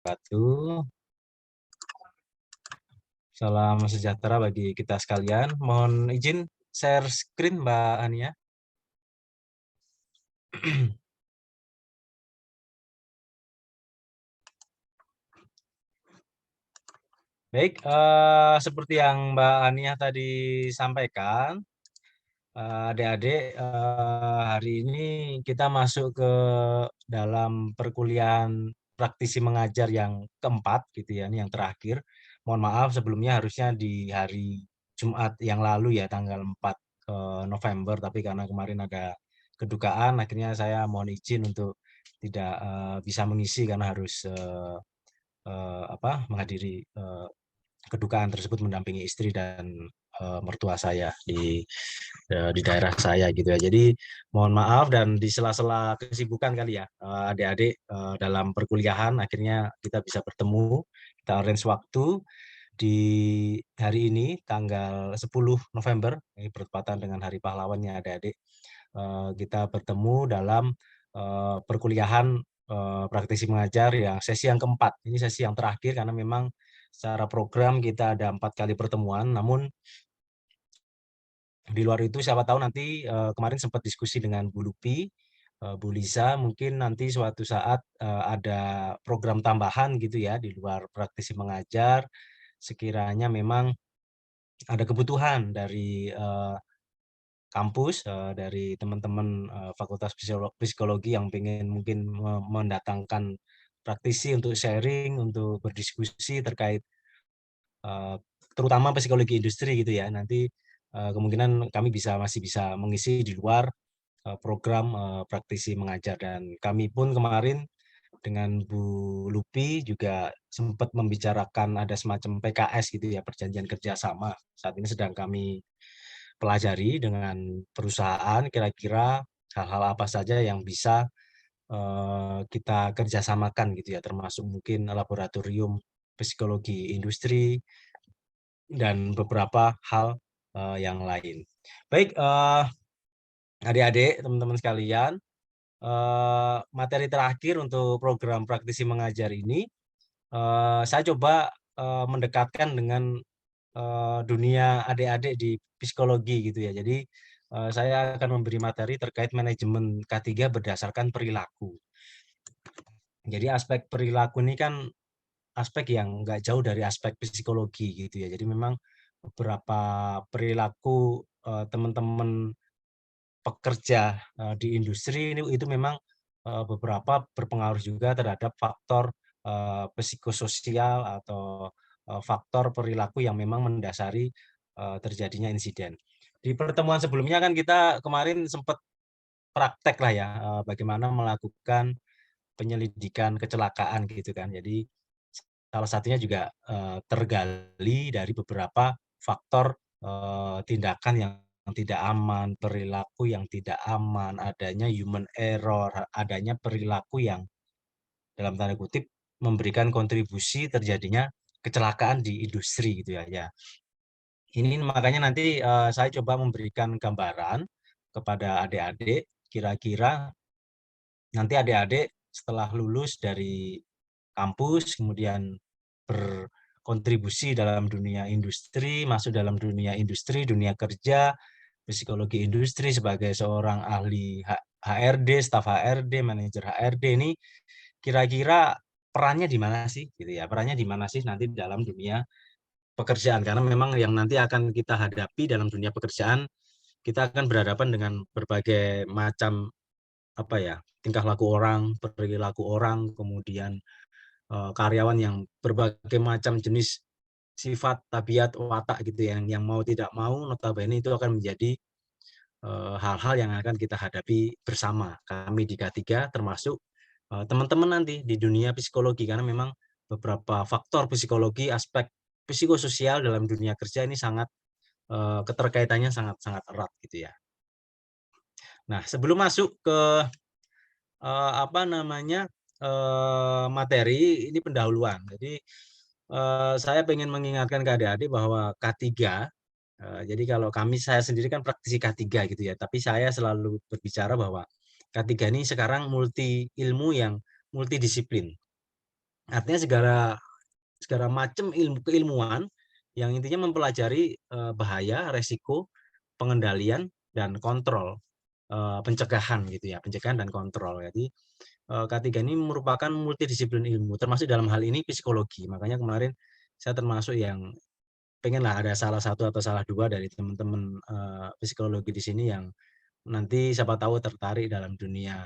Wabarakatuh. Salam sejahtera bagi kita sekalian. Mohon izin share screen Mbak Ania. Baik, seperti yang Mbak Ania tadi sampaikan, adik-adik, hari ini kita masuk ke dalam perkuliahan praktisi mengajar yang keempat, gitu ya, ini yang terakhir. Mohon maaf sebelumnya harusnya di hari Jumat yang lalu ya, tanggal 4 November, tapi karena kemarin ada kedukaan, akhirnya saya mohon izin untuk tidak bisa mengisi karena harus menghadiri kedukaan tersebut mendampingi istri dan mertua saya di daerah saya gitu ya. Jadi mohon maaf dan di sela-sela kesibukan kali ya adik-adik dalam perkuliahan akhirnya kita bisa bertemu, kita arrange waktu di hari ini tanggal 10 November ini bertepatan dengan Hari Pahlawannya adik-adik. Kita bertemu dalam perkuliahan praktisi mengajar yang sesi yang keempat. Ini sesi yang terakhir karena memang secara program kita ada 4 kali pertemuan, namun di luar itu siapa tahu nanti kemarin sempat diskusi dengan Bu Lupi, Bu Lisa, mungkin nanti suatu saat ada program tambahan gitu ya di luar praktisi mengajar, sekiranya memang ada kebutuhan dari kampus, dari teman-teman Fakultas Psikologi yang pengen mungkin mendatangkan praktisi untuk sharing, untuk berdiskusi terkait terutama psikologi industri gitu ya. Nanti kemungkinan kami masih bisa mengisi di luar program praktisi mengajar dan kami pun kemarin dengan Bu Lupi juga sempat membicarakan ada semacam PKS gitu ya, perjanjian kerjasama. Saat ini sedang kami pelajari dengan perusahaan kira-kira hal-hal apa saja yang bisa kita kerjasamakan gitu ya, termasuk mungkin laboratorium psikologi industri dan beberapa hal yang lain. Baik, adik-adik, teman-teman sekalian, materi terakhir untuk program praktisi mengajar ini, saya coba mendekatkan dengan dunia adik-adik di psikologi gitu ya. Jadi saya akan memberi materi terkait manajemen K3 berdasarkan perilaku. Jadi aspek perilaku ini kan aspek yang nggak jauh dari aspek psikologi gitu ya. Jadi memang beberapa perilaku teman-teman pekerja di industri ini itu memang beberapa berpengaruh juga terhadap faktor psikososial atau faktor perilaku yang memang mendasari terjadinya insiden. Di pertemuan sebelumnya kan kita kemarin sempat praktek lah ya bagaimana melakukan penyelidikan kecelakaan gitu kan. Jadi salah satunya juga tergali dari beberapa faktor tindakan yang tidak aman, perilaku yang tidak aman, adanya human error, adanya perilaku yang dalam tanda kutip memberikan kontribusi terjadinya kecelakaan di industri gitu ya. Ya, ini makanya nanti saya coba memberikan gambaran kepada adik-adik, kira-kira nanti adik-adik setelah lulus dari kampus, kemudian berkontribusi dalam dunia industri, masuk dalam dunia industri, dunia kerja, psikologi industri sebagai seorang ahli HRD, staf HRD, manajer HRD ini kira-kira perannya di mana sih gitu ya. Perannya di mana sih nanti dalam dunia pekerjaan karena memang yang nanti akan kita hadapi dalam dunia pekerjaan kita akan berhadapan dengan berbagai macam apa ya, tingkah laku orang, perilaku orang, kemudian karyawan yang berbagai macam jenis sifat, tabiat, watak gitu ya, yang mau tidak mau notabene itu akan menjadi hal-hal yang akan kita hadapi bersama kami di K3 termasuk teman-teman nanti di dunia psikologi karena memang beberapa faktor psikologi, aspek psikososial dalam dunia kerja ini sangat keterkaitannya sangat-sangat erat gitu ya. Nah, sebelum masuk ke materi ini pendahuluan. Jadi saya ingin mengingatkan ke adik-adik bahwa K3 jadi kalau saya sendiri kan praktisi K3 gitu ya, tapi saya selalu berbicara bahwa K3 ini sekarang multi ilmu yang multidisiplin. Artinya segala segala macam keilmuan yang intinya mempelajari bahaya, resiko, pengendalian dan kontrol, pencegahan gitu ya, pencegahan dan kontrol. Jadi K3 ini merupakan multidisiplin ilmu, termasuk dalam hal ini psikologi. Makanya kemarin saya termasuk yang pengenlah ada salah satu atau salah dua dari teman-teman psikologi di sini yang nanti siapa tahu tertarik dalam dunia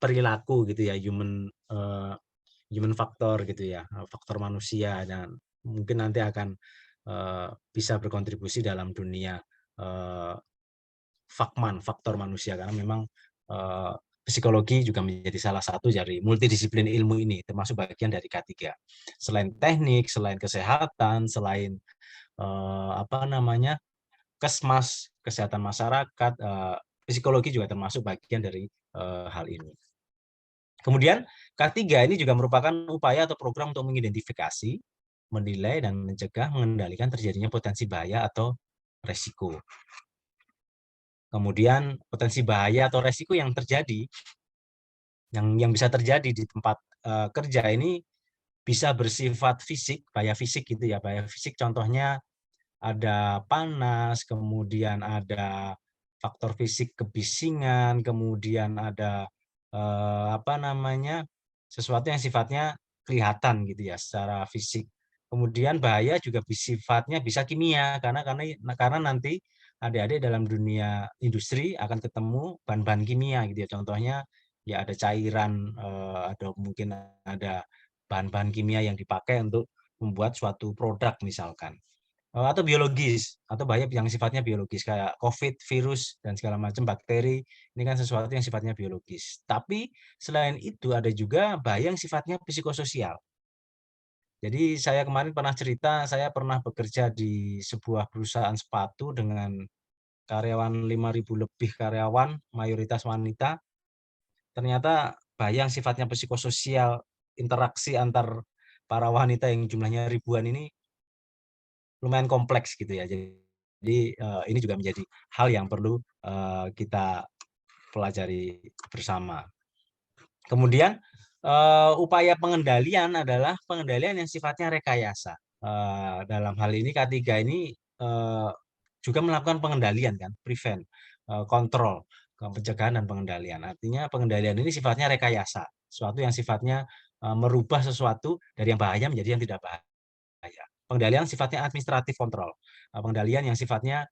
perilaku gitu ya, human factor gitu ya, faktor manusia, dan mungkin nanti akan bisa berkontribusi dalam dunia eh, faktor manusia, karena memang eh, psikologi juga menjadi salah satu dari multidisiplin ilmu ini, termasuk bagian dari K3. Selain teknik, selain kesehatan, selain apa namanya, kesmas, kesehatan masyarakat, psikologi juga termasuk bagian dari hal ini. Kemudian K3 ini juga merupakan upaya atau program untuk mengidentifikasi, menilai, dan mencegah, mengendalikan terjadinya potensi bahaya atau resiko. Kemudian potensi bahaya atau resiko yang terjadi, yang bisa terjadi di tempat kerja ini bisa bersifat fisik, bahaya fisik gitu ya, bahaya fisik contohnya ada panas, kemudian ada faktor fisik kebisingan, kemudian ada apa namanya, sesuatu yang sifatnya kelihatan gitu ya secara fisik. Kemudian bahaya juga sifatnya bisa kimia, karena nanti adik-adik dalam dunia industri akan ketemu bahan-bahan kimia gitu ya. Contohnya ya ada cairan, ada mungkin ada bahan-bahan kimia yang dipakai untuk membuat suatu produk misalkan. Atau biologis, atau bahaya yang sifatnya biologis kayak COVID, virus, dan segala macam bakteri. Ini kan sesuatu yang sifatnya biologis. Tapi selain itu ada juga bahaya yang sifatnya psikososial. Jadi saya kemarin pernah cerita, saya pernah bekerja di sebuah perusahaan sepatu dengan karyawan 5.000 lebih karyawan, mayoritas wanita. Ternyata bahaya yang sifatnya psikososial, interaksi antar para wanita yang jumlahnya ribuan ini lumayan kompleks gitu ya. Jadi ini juga menjadi hal yang perlu kita pelajari bersama. Kemudian upaya pengendalian adalah pengendalian yang sifatnya rekayasa. Dalam hal ini K3 ini juga melakukan pengendalian kan, prevent, kontrol, pencegahan dan pengendalian. Artinya pengendalian ini sifatnya rekayasa, sesuatu yang sifatnya merubah sesuatu dari yang bahaya menjadi yang tidak bahaya. Pengendalian sifatnya administratif kontrol. Pengendalian yang sifatnya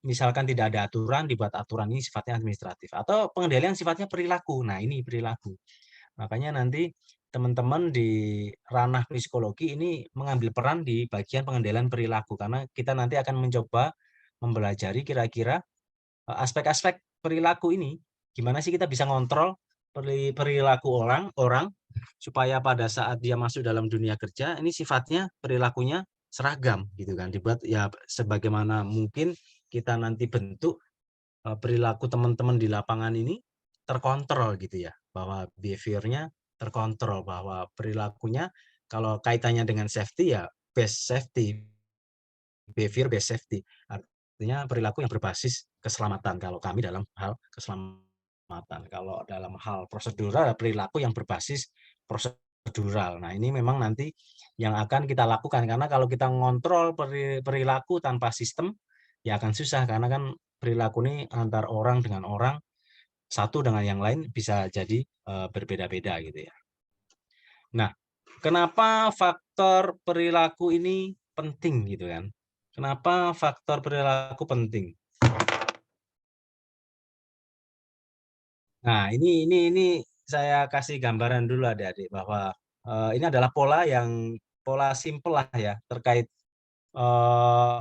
misalkan tidak ada aturan, dibuat aturan, ini sifatnya administratif. Atau pengendalian sifatnya perilaku. Nah, ini perilaku. Makanya nanti teman-teman di ranah psikologi ini mengambil peran di bagian pengendalian perilaku, karena kita nanti akan mencoba mempelajari kira-kira aspek-aspek perilaku ini, gimana sih kita bisa ngontrol perilaku orang supaya pada saat dia masuk dalam dunia kerja ini sifatnya perilakunya seragam gitu kan, dibuat ya sebagaimana mungkin kita nanti bentuk perilaku teman-teman di lapangan ini terkontrol gitu ya, bahwa behaviornya terkontrol, bahwa perilakunya kalau kaitannya dengan safety ya best safety, behavior based safety, artinya perilaku yang berbasis keselamatan kalau kami dalam hal keselamatan. Kalau dalam hal prosedural, perilaku yang berbasis prosedural. Nah, ini memang nanti yang akan kita lakukan, karena kalau kita ngontrol perilaku tanpa sistem ya akan susah, karena kan perilaku ini antar orang dengan orang, satu dengan yang lain bisa jadi berbeda-beda gitu ya. Nah, kenapa faktor perilaku ini penting gitu kan? Kenapa faktor perilaku penting? Nah, ini saya kasih gambaran dulu adik-adik bahwa ini adalah pola simpel lah ya terkait eh,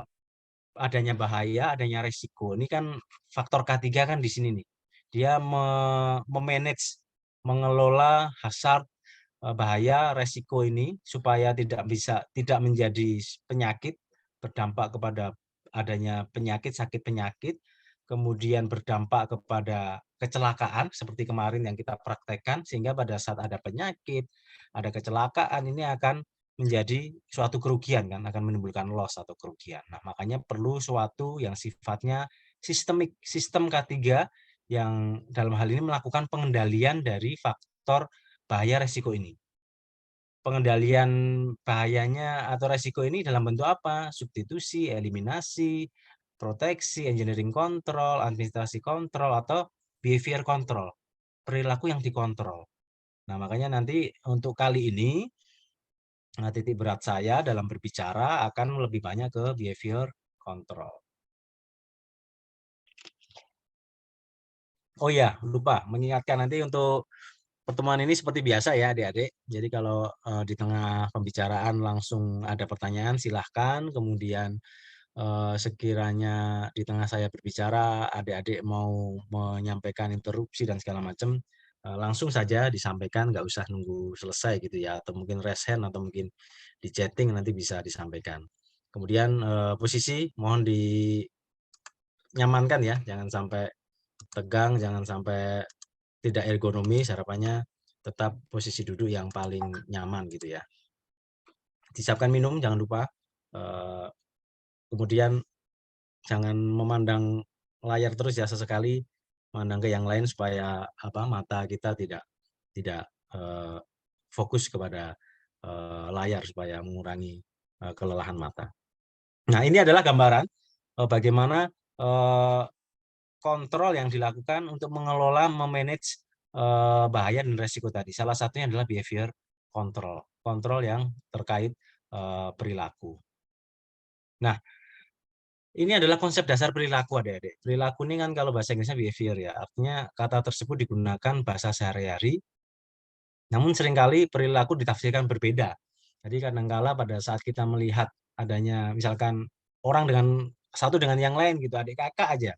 adanya bahaya, adanya resiko. Ini kan faktor K3 kan di sini nih. Dia memanage, mengelola hazard, bahaya, resiko ini supaya tidak menjadi penyakit, berdampak kepada adanya penyakit, sakit penyakit, kemudian berdampak kepada kecelakaan seperti kemarin yang kita praktekkan, sehingga pada saat ada penyakit, ada kecelakaan, ini akan menjadi suatu kerugian kan, akan menimbulkan loss atau kerugian. Nah, makanya perlu suatu yang sifatnya sistemik, sistem K3 yang dalam hal ini melakukan pengendalian dari faktor bahaya resiko ini. pengendalian bahayanya atau resiko ini dalam bentuk apa? Substitusi, eliminasi, proteksi, engineering control, administrasi kontrol, atau behavior control, perilaku yang dikontrol. Nah, makanya nanti untuk kali ini titik berat saya dalam berbicara akan lebih banyak ke behavior control. Oh ya, lupa mengingatkan nanti untuk pertemuan ini seperti biasa ya adik-adik. Jadi kalau di tengah pembicaraan langsung ada pertanyaan silahkan. Kemudian sekiranya di tengah saya berbicara adik-adik mau menyampaikan interupsi dan segala macam, langsung saja disampaikan, nggak usah nunggu selesai gitu ya. Atau mungkin raise hand atau mungkin di chatting nanti bisa disampaikan. Kemudian posisi mohon dinyamankan ya, jangan sampai tegang, jangan sampai tidak ergonomis, harapannya tetap posisi duduk yang paling nyaman gitu ya. Disiapkan minum, jangan lupa. Kemudian jangan memandang layar terus ya, sesekali memandang ke yang lain supaya mata kita tidak fokus kepada layar supaya mengurangi kelelahan mata. Nah, ini adalah gambaran bagaimana kontrol yang dilakukan untuk mengelola, memanage bahaya dan resiko tadi. Salah satunya adalah behavior control, kontrol yang terkait perilaku. Nah, ini adalah konsep dasar perilaku adik-adik. Perilaku ini kan kalau bahasa Inggrisnya behavior ya, artinya kata tersebut digunakan bahasa sehari-hari, namun seringkali perilaku ditafsirkan berbeda. Jadi kadangkala pada saat kita melihat adanya misalkan orang satu dengan yang lain gitu, adik kakak aja,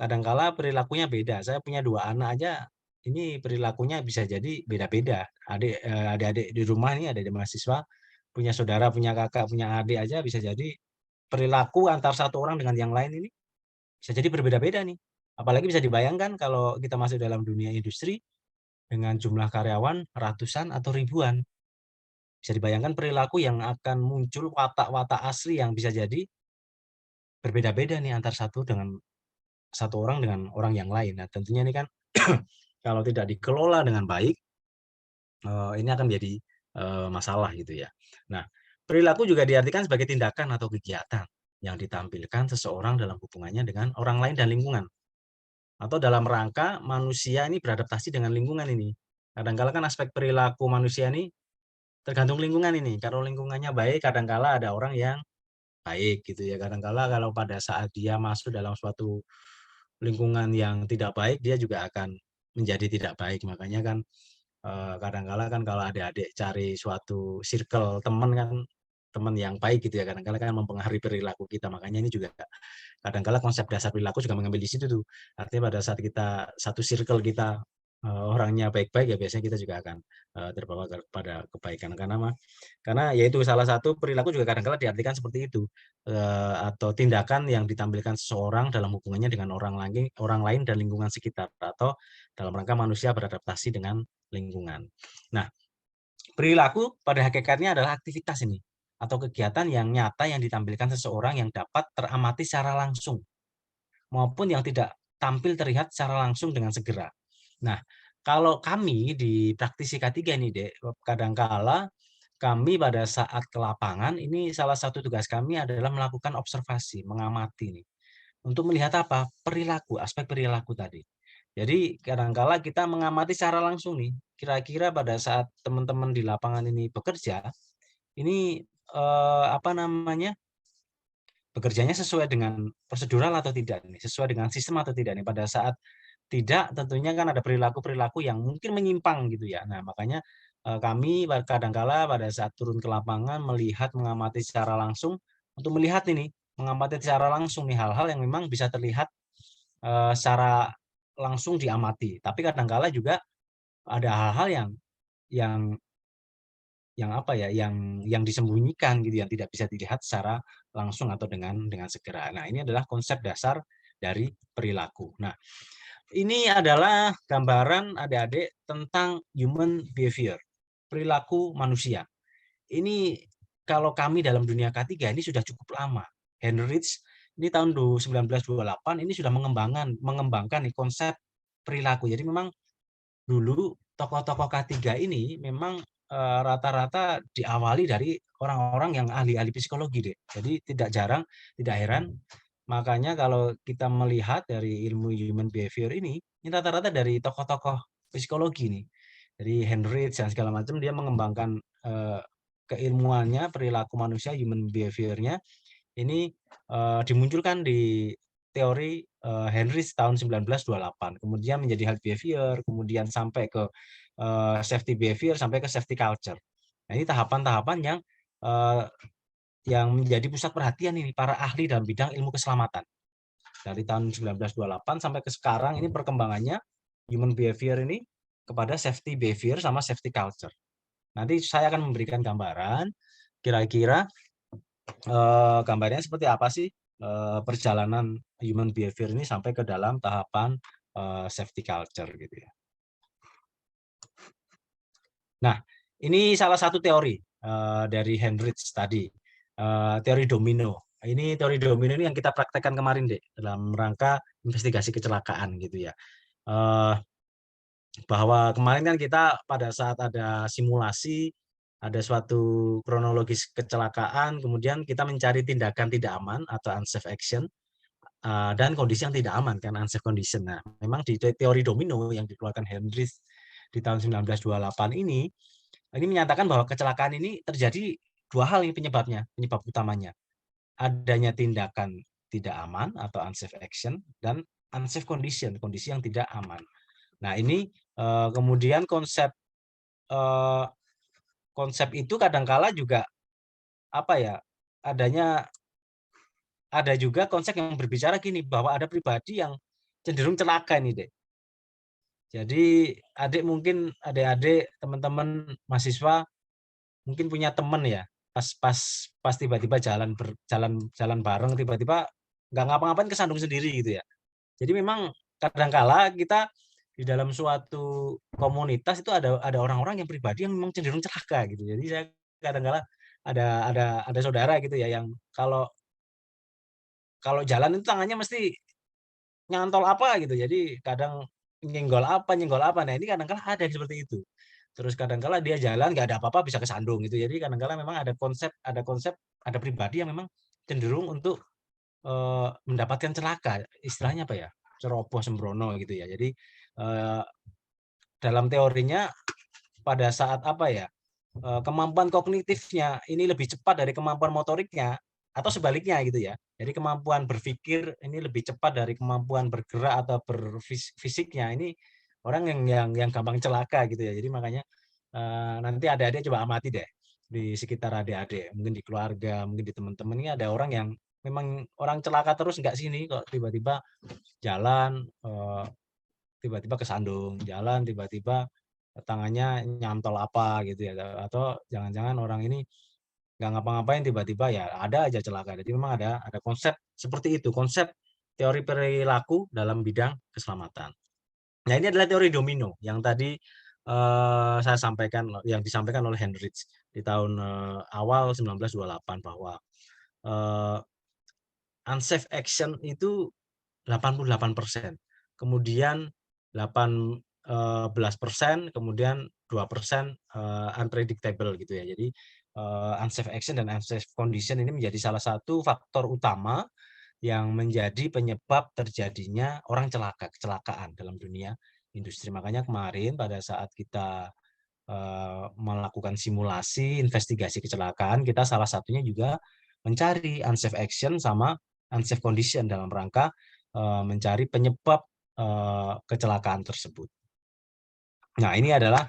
kadangkala perilakunya beda. Saya punya 2 anak aja, ini perilakunya bisa jadi beda-beda. Adik-adik di rumah ini ada mahasiswa, punya saudara, punya kakak, punya adik aja bisa jadi perilaku antar satu orang dengan yang lain ini bisa jadi berbeda-beda nih. Apalagi bisa dibayangkan kalau kita masuk dalam dunia industri dengan jumlah karyawan ratusan atau ribuan. Bisa dibayangkan perilaku yang akan muncul, watak-watak asli yang bisa jadi berbeda-beda nih antar satu orang dengan orang yang lain. Nah, tentunya ini kan kalau tidak dikelola dengan baik, ini akan menjadi masalah gitu ya. Nah, perilaku juga diartikan sebagai tindakan atau kegiatan yang ditampilkan seseorang dalam hubungannya dengan orang lain dan lingkungan, atau dalam rangka manusia ini beradaptasi dengan lingkungan ini. Kadang-kala kan aspek perilaku manusia ini tergantung lingkungan ini. Kalau lingkungannya baik, kadang-kala ada orang yang baik gitu ya. Kadang-kala kalau pada saat dia masuk dalam suatu lingkungan yang tidak baik, dia juga akan menjadi tidak baik. Makanya kan kadang-kala kan kalau adik-adik cari suatu circle teman kan, teman yang baik gitu ya, kadang-kala kan mempengaruhi perilaku kita. Makanya ini juga kadang-kala konsep dasar perilaku juga mengambil di situ tuh. Artinya pada saat kita satu circle kita orangnya baik-baik ya biasanya kita juga akan terbawa kepada kebaikan. Karena yaitu salah satu perilaku juga kadang-kala diartikan seperti itu, atau tindakan yang ditampilkan seseorang dalam hubungannya dengan orang lain dan lingkungan sekitar, atau dalam rangka manusia beradaptasi dengan lingkungan. Nah, perilaku pada hakikatnya adalah aktivitas ini atau kegiatan yang nyata yang ditampilkan seseorang yang dapat teramati secara langsung maupun yang tidak tampil terlihat secara langsung dengan segera. Nah, kalau kami di praktisi K3 ini, Dek, kadangkala kami pada saat ke lapangan ini salah satu tugas kami adalah melakukan observasi, mengamati nih. Untuk melihat apa? Perilaku, aspek perilaku tadi. Jadi kadangkala kita mengamati secara langsung nih, kira-kira pada saat teman-teman di lapangan ini bekerja, ini bekerjanya sesuai dengan prosedural atau tidak nih, sesuai dengan sistem atau tidak nih. Pada saat tidak, tentunya kan ada perilaku-perilaku yang mungkin menyimpang gitu ya. Nah, makanya kami kadangkala pada saat turun ke lapangan melihat, mengamati secara langsung untuk melihat ini, mengamati secara langsung nih hal-hal yang memang bisa terlihat secara langsung diamati. Tapi kadangkala juga ada hal-hal yang yang disembunyikan gitu, yang tidak bisa dilihat secara langsung atau dengan segera. Nah, ini adalah konsep dasar dari perilaku. Nah, ini adalah gambaran adik-adik tentang human behavior, perilaku manusia. Ini kalau kami dalam dunia K3 ini sudah cukup lama. Heinrich ini tahun 1928 ini sudah mengembangkan konsep perilaku. Jadi memang dulu tokoh-tokoh K3 ini memang rata-rata diawali dari orang-orang yang ahli-ahli psikologi deh. Jadi tidak jarang, tidak heran, makanya kalau kita melihat dari ilmu human behavior ini rata-rata dari tokoh-tokoh psikologi nih. Dari Henry dan segala macam dia mengembangkan keilmuannya, perilaku manusia, human behavior-nya ini dimunculkan di teori Henry tahun 1928, kemudian menjadi health behavior, kemudian sampai ke safety behavior, sampai ke safety culture. Nah, ini tahapan-tahapan yang menjadi pusat perhatian ini para ahli dalam bidang ilmu keselamatan. Dari tahun 1928 sampai ke sekarang ini perkembangannya human behavior ini kepada safety behavior sama safety culture. Nanti saya akan memberikan gambaran kira-kira gambarnya seperti apa sih perjalanan human behavior ini sampai ke dalam tahapan safety culture gitu ya. Nah, ini salah satu teori dari Hendricks tadi, teori domino. Ini teori domino ini yang kita praktekkan kemarin deh dalam rangka investigasi kecelakaan gitu ya. Bahwa kemarin kan kita pada saat ada simulasi, ada suatu kronologis kecelakaan, kemudian kita mencari tindakan tidak aman atau unsafe action, dan kondisi yang tidak aman kan unsafe condition. Nah, memang di teori domino yang dikeluarkan Hendricks di tahun 1928 ini menyatakan bahwa kecelakaan ini terjadi dua hal ini penyebabnya, penyebab utamanya. Adanya tindakan tidak aman atau unsafe action dan unsafe condition, kondisi yang tidak aman. Nah, ini kemudian konsep itu kadangkala juga apa ya, ada juga konsep yang berbicara gini bahwa ada pribadi yang cenderung celaka ini, Dek. Jadi adik-adik, teman-teman mahasiswa mungkin punya teman ya, pas tiba-tiba jalan bareng tiba-tiba nggak ngapa-ngapain kesandung sendiri gitu ya. Jadi memang kadangkala kita di dalam suatu komunitas itu ada orang-orang yang pribadi yang memang cenderung celaka gitu. Jadi saya kadangkala ada saudara gitu ya yang kalau kalau jalan itu tangannya mesti nyantol apa gitu. Jadi kadang nyenggol apa. Nah, ini kadang-kala ada yang seperti itu. Terus kadang-kala dia jalan nggak ada apa-apa bisa kesandung gitu. Jadi kadang-kala memang ada pribadi yang memang cenderung untuk mendapatkan celaka. Istilahnya apa ya? Ceroboh sembrono gitu ya. Jadi dalam teorinya pada saat apa ya? Kemampuan kognitifnya ini lebih cepat dari kemampuan motoriknya atau sebaliknya gitu ya. Jadi kemampuan berpikir ini lebih cepat dari kemampuan bergerak atau berfisiknya. Ini orang yang gampang celaka gitu ya. Jadi makanya nanti adik-adik coba amati deh di sekitar adik-adik, mungkin di keluarga, mungkin di teman-teman ini ada orang yang memang orang celaka terus nggak sini kok tiba-tiba jalan tiba-tiba kesandung, jalan tiba-tiba tangannya nyantol apa gitu ya, atau jangan-jangan orang ini nggak ngapa-ngapain tiba-tiba ya ada aja celaka. Jadi memang ada konsep seperti itu, konsep teori perilaku dalam bidang keselamatan. Nah, ini adalah teori domino yang tadi saya sampaikan, yang disampaikan oleh Hendricks di tahun awal 1928 bahwa unsafe action itu 88%, kemudian 18%, kemudian 2% unpredictable gitu ya. Jadi unsafe action dan unsafe condition ini menjadi salah satu faktor utama yang menjadi penyebab terjadinya orang kecelakaan dalam dunia industri. Makanya kemarin pada saat kita melakukan simulasi investigasi kecelakaan, kita salah satunya juga mencari unsafe action sama unsafe condition dalam rangka mencari penyebab kecelakaan tersebut. Nah, ini adalah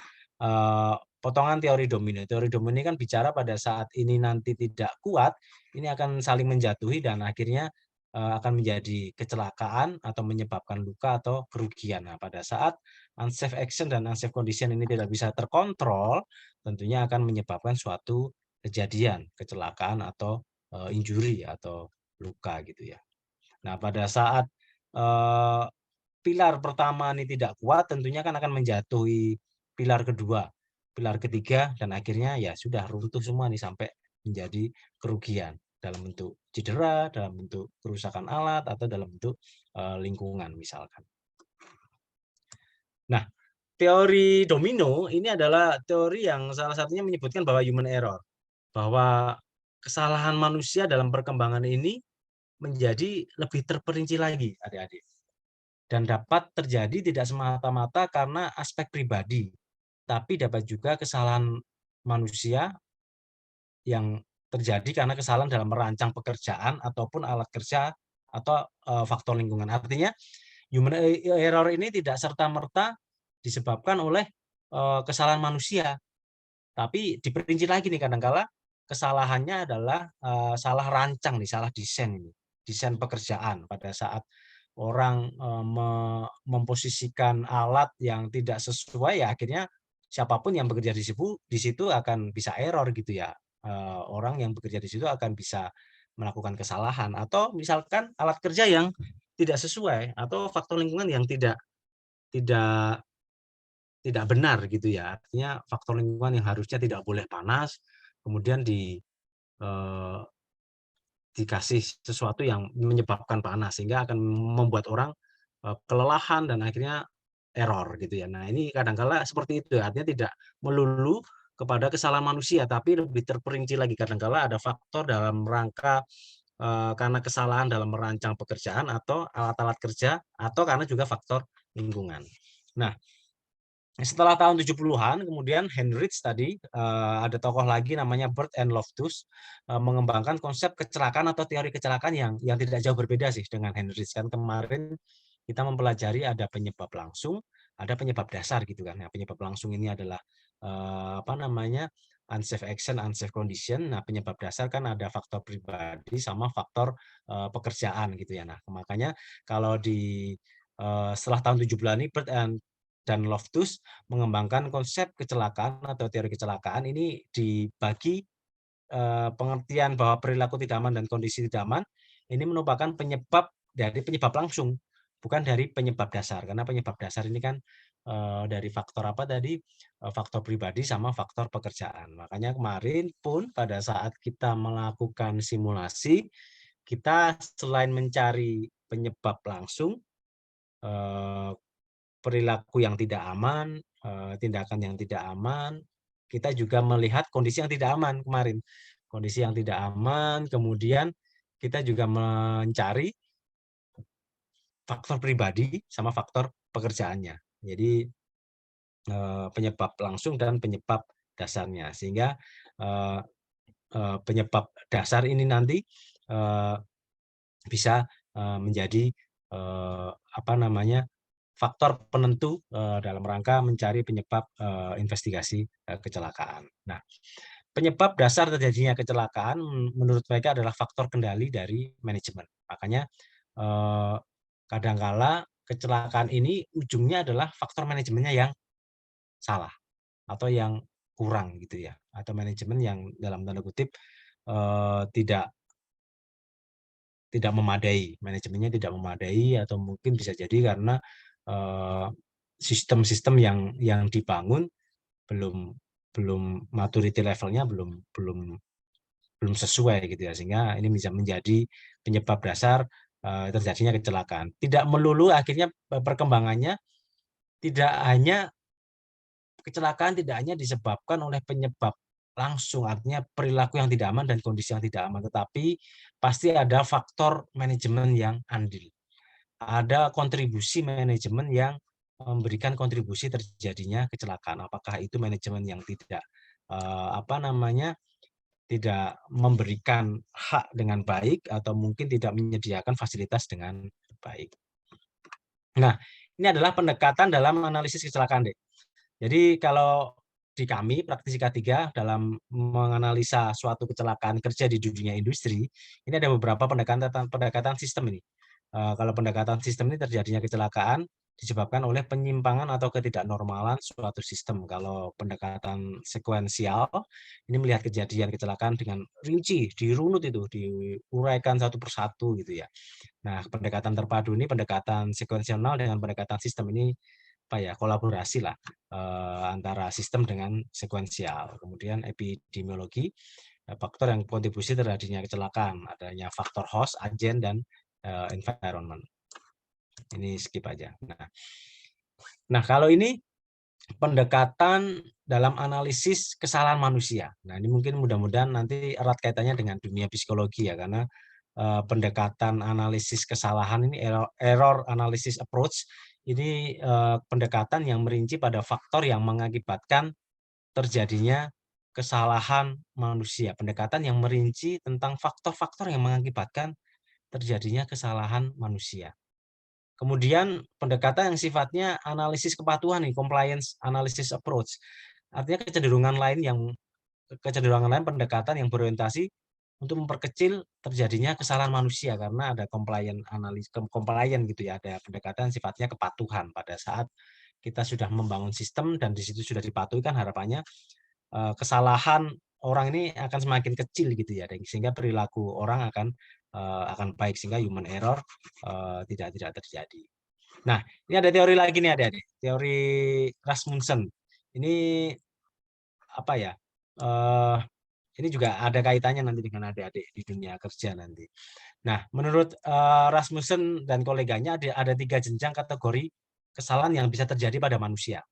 potongan teori domino. Teori domino ini kan bicara pada saat ini nanti tidak kuat, ini akan saling menjatuhi dan akhirnya akan menjadi kecelakaan atau menyebabkan luka atau kerugian. Nah, pada saat unsafe action dan unsafe condition ini tidak bisa terkontrol, tentunya akan menyebabkan suatu kejadian, kecelakaan atau injury atau luka gitu ya. Nah, pada saat pilar pertama ini tidak kuat, tentunya kan akan menjatuhi pilar kedua, pilar ketiga, dan akhirnya ya sudah runtuh semua nih sampai menjadi kerugian dalam bentuk cedera, dalam bentuk kerusakan alat, atau dalam bentuk lingkungan misalkan. Nah, teori domino ini adalah teori yang salah satunya menyebutkan bahwa human error, bahwa kesalahan manusia dalam perkembangan ini menjadi lebih terperinci lagi, adik-adik. Dan dapat terjadi tidak semata-mata karena aspek pribadi, tapi dapat juga kesalahan manusia yang terjadi karena kesalahan dalam merancang pekerjaan ataupun alat kerja atau faktor lingkungan. Artinya human error ini tidak serta-merta disebabkan oleh kesalahan manusia, tapi diperinci lagi nih kadangkala kesalahannya adalah salah rancang nih, salah desain ini, desain pekerjaan pada saat orang memposisikan alat yang tidak sesuai, ya akhirnya siapapun yang bekerja di situ akan bisa error gitu ya. Orang yang bekerja di situ akan bisa melakukan kesalahan, atau misalkan alat kerja yang tidak sesuai atau faktor lingkungan yang tidak tidak benar gitu ya. Artinya faktor lingkungan yang harusnya tidak boleh panas, kemudian dikasih sesuatu yang menyebabkan panas, sehingga akan membuat orang kelelahan dan akhirnya error gitu ya. Nah, ini kadangkala seperti itu, artinya tidak melulu kepada kesalahan manusia, tapi lebih terperinci lagi. Kadangkala ada faktor dalam rangka karena kesalahan dalam merancang pekerjaan atau alat-alat kerja, atau karena juga faktor lingkungan. Nah, setelah tahun 70-an, kemudian Heinrich tadi, ada tokoh lagi namanya Bert and Loftus, mengembangkan konsep kecelakaan atau teori kecelakaan yang tidak jauh berbeda sih dengan Heinrich. Kan kemarin kita mempelajari ada penyebab langsung, ada penyebab dasar gitu kan. Nah, penyebab langsung ini adalah apa namanya, unsafe action, unsafe condition. Nah, penyebab dasar kan ada faktor pribadi sama faktor pekerjaan gitu ya. Nah, makanya kalau setelah tahun 70-an ini Bert dan Loftus mengembangkan konsep kecelakaan atau teori kecelakaan ini dibagi pengertian bahwa perilaku tidak aman dan kondisi tidak aman ini merupakan penyebab dari penyebab langsung, bukan dari penyebab dasar. Karena penyebab dasar ini kan dari faktor apa tadi, faktor pribadi sama faktor pekerjaan. Makanya kemarin pun pada saat kita melakukan simulasi, kita selain mencari penyebab langsung, perilaku yang tidak aman, tindakan yang tidak aman, kita juga melihat kondisi yang tidak aman kemarin. Kondisi yang tidak aman, kemudian kita juga mencari faktor pribadi sama faktor pekerjaannya. Jadi penyebab langsung dan penyebab dasarnya. Sehingga penyebab dasar ini nanti bisa menjadi apa namanya, faktor penentu dalam rangka mencari penyebab investigasi kecelakaan. Nah, penyebab dasar terjadinya kecelakaan menurut mereka adalah faktor kendali dari manajemen. Makanya kadangkala kecelakaan ini ujungnya adalah faktor manajemennya yang salah atau yang kurang gitu ya, atau manajemen yang dalam tanda kutip tidak tidak memadai, manajemennya tidak memadai, atau mungkin bisa jadi karena sistem-sistem yang dibangun belum belum maturity levelnya belum belum belum sesuai gitu ya, sehingga ini bisa menjadi penyebab dasar terjadinya kecelakaan. Tidak melulu akhirnya perkembangannya tidak hanya kecelakaan tidak hanya disebabkan oleh penyebab langsung, artinya perilaku yang tidak aman dan kondisi yang tidak aman, tetapi pasti ada faktor manajemen yang andil. Ada kontribusi manajemen yang memberikan kontribusi terjadinya kecelakaan. Apakah itu manajemen yang tidak apa namanya, tidak memberikan hak dengan baik, atau mungkin tidak menyediakan fasilitas dengan baik. Nah, ini adalah pendekatan dalam analisis kecelakaan, Dek. Jadi kalau di kami praktisi K3 dalam menganalisa suatu kecelakaan kerja di dunia industri, ini ada beberapa pendekatan sistem ini. Kalau pendekatan sistem ini terjadinya kecelakaan disebabkan oleh penyimpangan atau ketidaknormalan suatu sistem. Kalau pendekatan sekuensial ini melihat kejadian kecelakaan dengan rinci, dirunut itu, diuraikan satu persatu gitu ya. Nah, pendekatan terpadu ini, pendekatan sekuensional dengan pendekatan sistem ini apa ya, kolaborasi lah antara sistem dengan sekuensial. Kemudian epidemiologi, faktor yang kontribusi terjadinya kecelakaan, adanya faktor host, agen, dan environment. Ini skip aja. Nah, kalau ini pendekatan dalam analisis kesalahan manusia. Nah, ini mungkin mudah-mudahan nanti erat kaitannya dengan dunia psikologi ya, karena pendekatan analisis kesalahan ini error analysis approach ini pendekatan yang merinci pada faktor yang mengakibatkan terjadinya kesalahan manusia. Pendekatan yang merinci tentang faktor-faktor yang mengakibatkan terjadinya kesalahan manusia. Kemudian pendekatan yang sifatnya analisis kepatuhan nih, compliance analysis approach. Artinya kecenderungan lain pendekatan yang berorientasi untuk memperkecil terjadinya kesalahan manusia karena ada compliant gitu ya, ada pendekatan sifatnya kepatuhan pada saat kita sudah membangun sistem dan di situ sudah dipatuhi kan harapannya kesalahan orang ini akan semakin kecil gitu ya, sehingga perilaku orang akan baik sehingga human error tidak terjadi. Nah, ini ada teori lagi nih adik-adik, teori Rasmussen. Ini apa ya? Ini juga ada kaitannya nanti dengan adik-adik di dunia kerja nanti. Nah, menurut Rasmussen dan koleganya ada 3 jenjang kategori kesalahan yang bisa terjadi pada manusia.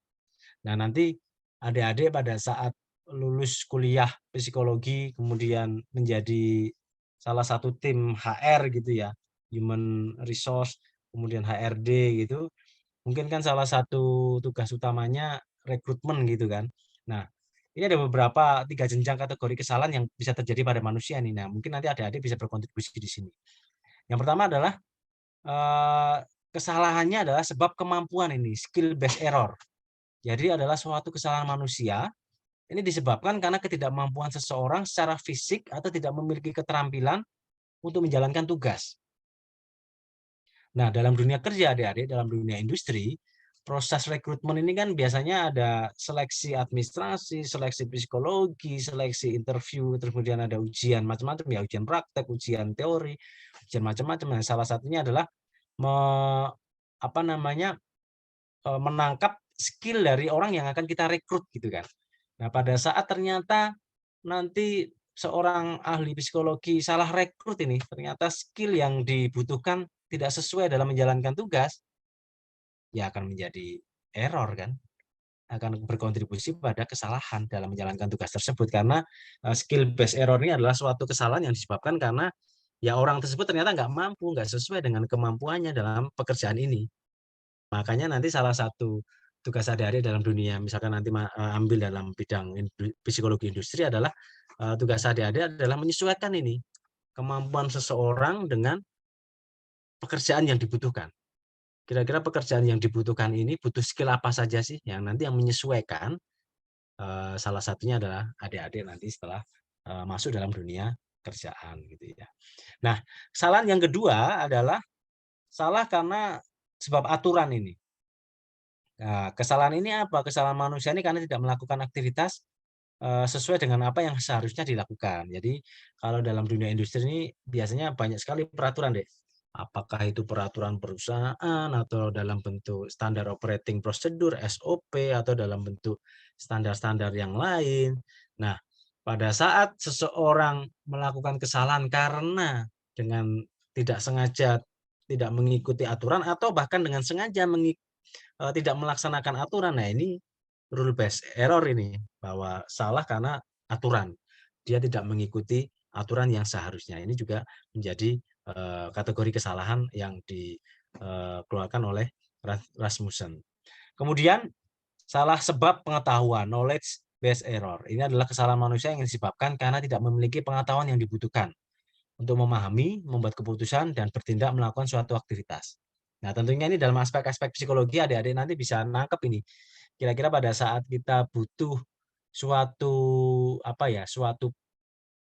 Nah, nanti adik-adik pada saat lulus kuliah psikologi kemudian menjadi salah satu tim HR gitu ya, human resource, kemudian HRD gitu, mungkin kan salah satu tugas utamanya rekrutmen gitu kan. Nah, ini ada beberapa 3 jenjang kategori kesalahan yang bisa terjadi pada manusia nih. Nah, mungkin nanti adik-adik bisa berkontribusi di sini. Yang pertama adalah kesalahannya adalah sebab kemampuan ini, skill based error. Jadi adalah suatu kesalahan manusia, ini disebabkan karena ketidakmampuan seseorang secara fisik atau tidak memiliki keterampilan untuk menjalankan tugas. Nah, dalam dunia kerja adik-adik, dalam dunia industri, proses rekrutmen ini kan biasanya ada seleksi administrasi, seleksi psikologi, seleksi interview, terus kemudian ada ujian macam-macam ya, ujian praktek, ujian teori, ujian macam-macam. Nah, salah satunya adalah menangkap skill dari orang yang akan kita rekrut gitu kan. Nah, pada saat ternyata nanti seorang ahli psikologi salah rekrut ini, ternyata skill yang dibutuhkan tidak sesuai dalam menjalankan tugas, ya akan menjadi error kan, akan berkontribusi pada kesalahan dalam menjalankan tugas tersebut karena skill based error ini adalah suatu kesalahan yang disebabkan karena ya orang tersebut ternyata nggak mampu, nggak sesuai dengan kemampuannya dalam pekerjaan ini. Makanya nanti salah satu tugas sehari-hari dalam dunia, misalkan nanti ambil dalam bidang psikologi industri adalah tugas sehari-hari adalah menyesuaikan ini kemampuan seseorang dengan pekerjaan yang dibutuhkan. Kira-kira pekerjaan yang dibutuhkan ini butuh skill apa saja sih yang nanti yang menyesuaikan. Salah satunya adalah adik-adik nanti setelah masuk dalam dunia kerjaan gitu ya. Nah, kesalahan yang kedua adalah salah karena sebab aturan ini. Nah, kesalahan ini apa? Kesalahan manusia ini karena tidak melakukan aktivitas sesuai dengan apa yang seharusnya dilakukan. Jadi kalau dalam dunia industri ini biasanya banyak sekali peraturan deh. Apakah itu peraturan perusahaan atau dalam bentuk standar operating procedure (SOP) atau dalam bentuk standar-standar yang lain. Nah, pada saat seseorang melakukan kesalahan karena dengan tidak sengaja tidak mengikuti aturan atau bahkan dengan sengaja tidak melaksanakan aturan. Nah, ini rule based error ini, bahwa salah karena aturan. Dia tidak mengikuti aturan yang seharusnya. Ini juga menjadi kategori kesalahan yang dikeluarkan oleh Rasmussen. Kemudian salah sebab pengetahuan, knowledge based error. Ini adalah kesalahan manusia yang disebabkan karena tidak memiliki pengetahuan yang dibutuhkan untuk memahami, membuat keputusan, dan bertindak melakukan suatu aktivitas. Nah, tentunya ini dalam aspek-aspek psikologi adik-adik nanti bisa nangkep ini. Kira-kira pada saat kita butuh suatu suatu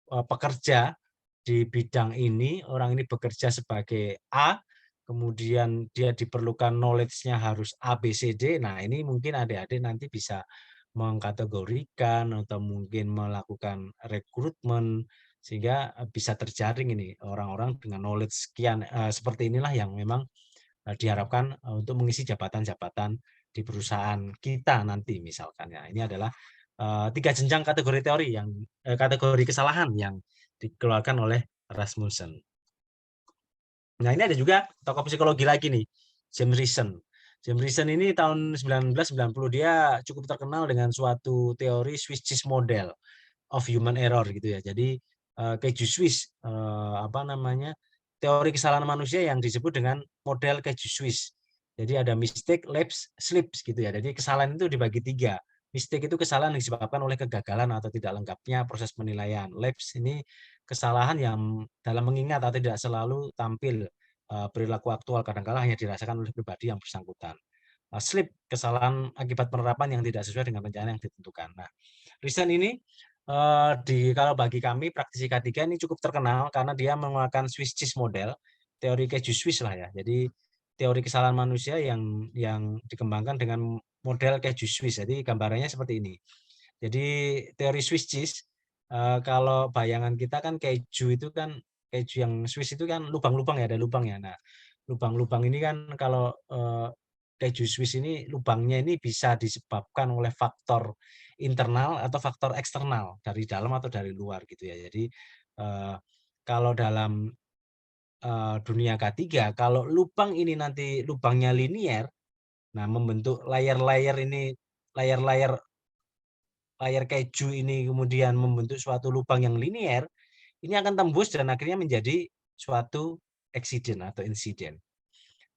pekerja di bidang ini, orang ini bekerja sebagai A, kemudian dia diperlukan knowledge-nya harus A, B, C, D. Nah, ini mungkin adik-adik nanti bisa mengkategorikan atau mungkin melakukan rekrutmen sehingga bisa terjaring ini orang-orang dengan knowledge sekian seperti inilah yang memang diharapkan untuk mengisi jabatan-jabatan di perusahaan kita nanti misalkan ya. Ini adalah 3 jenjang kategori teori yang kategori kesalahan yang dikeluarkan oleh Rasmussen. Nah, ini ada juga tokoh psikologi lagi nih, James Risen. Jameson ini tahun 1990 dia cukup terkenal dengan suatu teori Swiss cheese model of human error gitu ya. Jadi keju Swiss apa namanya teori kesalahan manusia yang disebut dengan model keju Swiss. Jadi ada mistake, lapse, slips gitu ya. Jadi kesalahan itu dibagi 3. Mistake itu kesalahan yang disebabkan oleh kegagalan atau tidak lengkapnya proses penilaian. Lapse ini kesalahan yang dalam mengingat atau tidak selalu tampil perilaku aktual, kadang-kala hanya dirasakan oleh pribadi yang bersangkutan. Slip, kesalahan akibat penerapan yang tidak sesuai dengan rencana yang ditentukan. Nah, riset ini kalau bagi kami praktisi K3 ini cukup terkenal karena dia mengeluarkan Swiss cheese model, teori keju Swiss lah ya. Jadi teori kesalahan manusia yang dikembangkan dengan model keju Swiss. Jadi gambarannya seperti ini. Jadi teori Swiss cheese kalau bayangan kita kan keju itu kan keju yang Swiss itu kan lubang-lubang ya, ada lubang ya. Nah, lubang-lubang ini kan kalau keju Swiss ini lubangnya ini bisa disebabkan oleh faktor internal atau faktor eksternal dari dalam atau dari luar gitu ya. Jadi kalau dalam dunia K3 kalau lubang ini nanti lubangnya linier, nah membentuk layar-layar ini layar-layar layar keju ini kemudian membentuk suatu lubang yang linier, ini akan tembus dan akhirnya menjadi suatu eksiden atau insiden.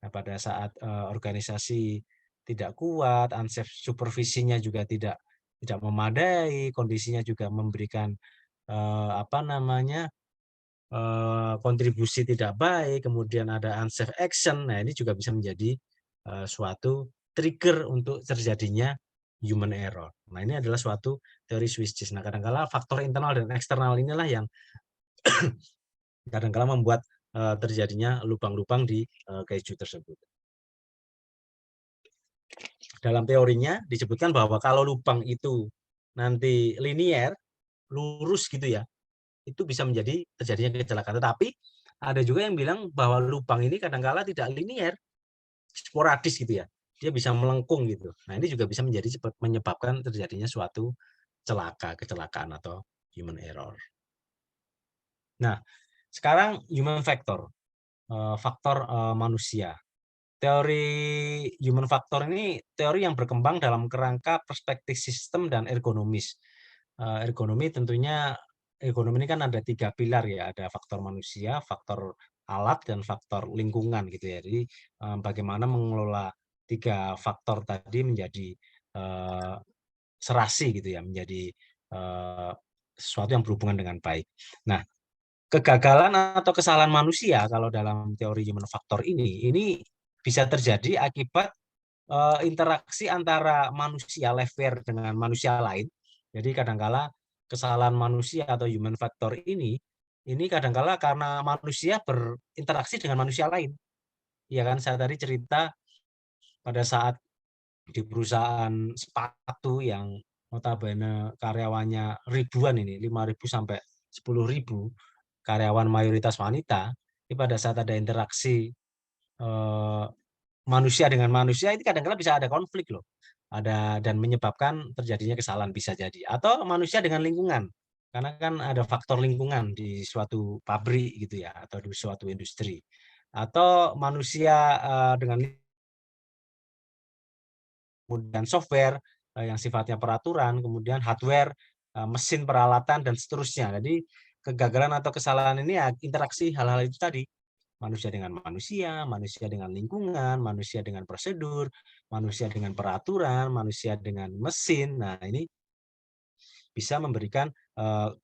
Nah, pada saat organisasi tidak kuat, ansep supervisinya juga tidak memadai, kondisinya juga memberikan apa namanya kontribusi tidak baik, kemudian ada unsafe action. Nah, ini juga bisa menjadi suatu trigger untuk terjadinya human error. Nah, ini adalah suatu teori Swiss cheese. Nah, kadang-kala faktor internal dan eksternal inilah yang kadang-kala membuat terjadinya lubang-lubang di keju tersebut. Dalam teorinya disebutkan bahwa kalau lubang itu nanti linier, lurus gitu ya, itu bisa menjadi terjadinya kecelakaan. Tetapi ada juga yang bilang bahwa lubang ini kadang-kala tidak linier, sporadis gitu ya. Dia bisa melengkung gitu. Nah, ini juga bisa menyebabkan terjadinya suatu kecelakaan atau human error. Nah, sekarang human factor, faktor manusia. Teori human factor ini teori yang berkembang dalam kerangka perspektif sistem dan ergonomis. Ergonomi tentunya ekonomi ini kan ada 3 pilar ya, ada faktor manusia, faktor alat, dan faktor lingkungan gitu ya. Jadi bagaimana mengelola 3 faktor tadi menjadi serasi gitu ya, menjadi sesuatu yang berhubungan dengan baik. Nah, kegagalan atau kesalahan manusia kalau dalam teori human factor ini bisa terjadi akibat interaksi antara manusia lever dengan manusia lain. Jadi kadangkala kesalahan manusia atau human factor ini kadangkala karena manusia berinteraksi dengan manusia lain. Ya kan saya tadi cerita pada saat di perusahaan sepatu yang notabene karyawannya ribuan ini, 5.000 sampai 10.000 karyawan mayoritas wanita, ini pada saat ada interaksi manusia dengan manusia ini kadang-kadang bisa ada konflik loh. Ada dan menyebabkan terjadinya kesalahan bisa jadi. Atau manusia dengan lingkungan. Karena kan ada faktor lingkungan di suatu pabrik gitu ya atau di suatu industri. Atau manusia dengan kemudian software yang sifatnya peraturan, kemudian hardware, mesin peralatan dan seterusnya. Jadi kegagalan atau kesalahan ini ya interaksi hal-hal itu tadi. Manusia dengan manusia, manusia dengan lingkungan, manusia dengan prosedur, manusia dengan peraturan, manusia dengan mesin. Nah, ini bisa memberikan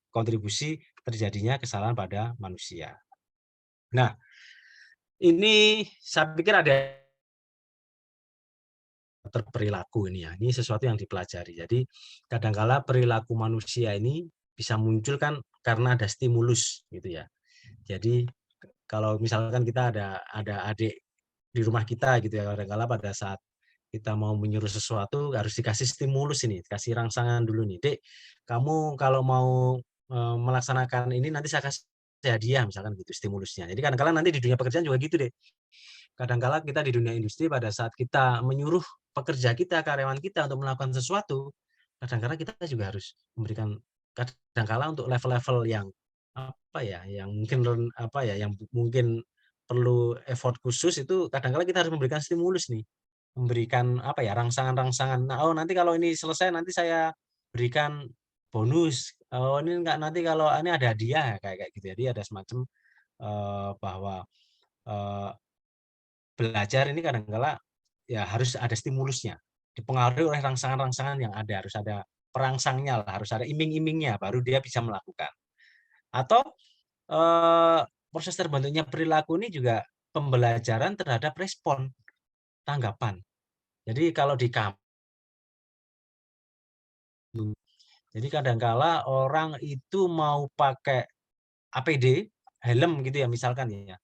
kontribusi terjadinya kesalahan pada manusia. Nah, ini saya pikir ada perilaku ini ya. Ini sesuatu yang dipelajari. Jadi kadangkala perilaku manusia ini bisa muncul kan karena ada stimulus gitu ya. Jadi kalau misalkan kita ada adik di rumah kita gitu ya, kadang-kala pada saat kita mau menyuruh sesuatu harus dikasih stimulus ini, kasih rangsangan dulu nih, Dek, kamu kalau mau melaksanakan ini nanti saya kasih hadiah misalkan gitu stimulusnya. Jadi kadang-kala nanti di dunia pekerjaan juga gitu deh. Kadang-kala kita di dunia industri pada saat kita menyuruh pekerja kita, karyawan kita untuk melakukan sesuatu, kadang-kala kita juga harus memberikan kadang-kala untuk level-level yang apa ya, yang mungkin apa ya, yang mungkin perlu effort khusus itu kadang-kala kita harus memberikan stimulus nih. memberikan apa ya, rangsangan-rangsangan. Nah, oh nanti kalau ini selesai nanti saya berikan bonus. Oh ini enggak, nanti kalau ini ada hadiah kayak kayak gitu. Jadi ada semacam bahwa eh, belajar ini kadang-kala ya harus ada stimulusnya, dipengaruhi oleh rangsangan-rangsangan yang ada, harus ada perangsangnya lah, harus ada iming-imingnya baru dia bisa melakukan. Atau proses terbentuknya perilaku ini juga pembelajaran terhadap respon, tanggapan. Jadi kalau di kampus, jadi kadangkala orang itu mau pakai APD, helm gitu ya misalkan ya.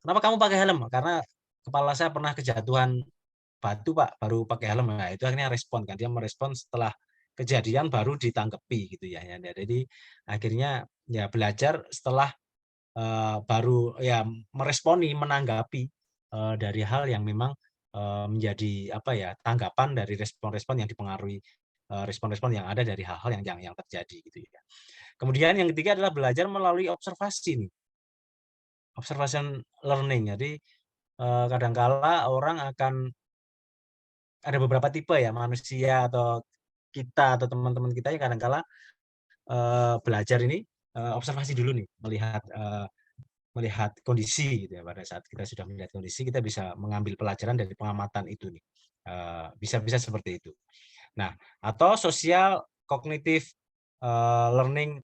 Kenapa kamu pakai helm? Karena kepala saya pernah kejatuhan batu Pak, baru pakai helm. Nah, itu akhirnya respon kan, dia merespon setelah kejadian baru ditanggapi gitu ya. Jadi akhirnya ya belajar setelah baru ya meresponi, menanggapi dari hal yang memang menjadi apa ya, tanggapan dari respon-respon yang dipengaruhi respon-respon yang ada dari hal-hal yang terjadi gitu ya. Kemudian yang ketiga adalah belajar melalui observasi nih, observation learning. Jadi kadangkala orang akan ada beberapa tipe ya manusia atau kita atau teman-teman kita yang kadangkala belajar ini observasi dulu nih, melihat kondisi gitu ya. Pada saat kita sudah melihat kondisi, kita bisa mengambil pelajaran dari pengamatan itu nih. Bisa seperti itu. Nah, atau sosial kognitif learning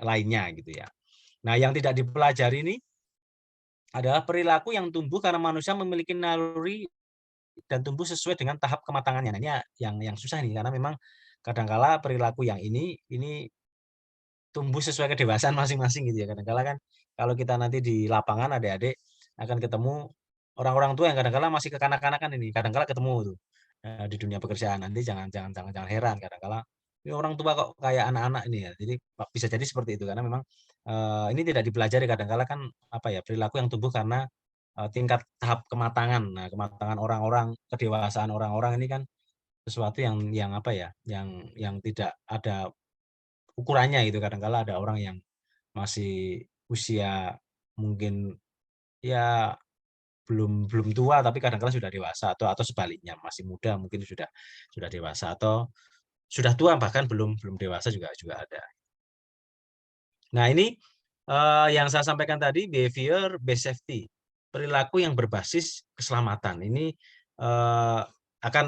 lainnya gitu ya. Nah, yang tidak dipelajari ini adalah perilaku yang tumbuh karena manusia memiliki naluri dan tumbuh sesuai dengan tahap kematangannya. Nah, ini yang susah nih karena memang kadangkala perilaku yang ini tumbuh sesuai kedewasaan masing-masing gitu ya. Kadang-kala kan kalau kita nanti di lapangan adik-adik akan ketemu orang-orang tua yang kadang-kala masih kekanak-kanakan ini, kadang-kala ketemu tuh di dunia pekerjaan. Nanti jangan heran kadang-kala ini orang tua kok kayak anak-anak ini ya. Jadi bisa jadi seperti itu karena memang ini tidak dipelajari kadang-kala kan apa ya, perilaku yang tumbuh karena tingkat tahap kematangan. Nah, kematangan orang-orang, kedewasaan orang-orang ini kan sesuatu yang apa ya, yang tidak ada ukurannya gitu. Kadang-kala ada orang yang masih usia mungkin ya belum belum tua tapi kadang-kala sudah dewasa atau sebaliknya masih muda mungkin sudah dewasa atau sudah tua bahkan belum belum dewasa juga juga ada. Nah, ini yang saya sampaikan tadi behavior based safety, perilaku yang berbasis keselamatan. Ini akan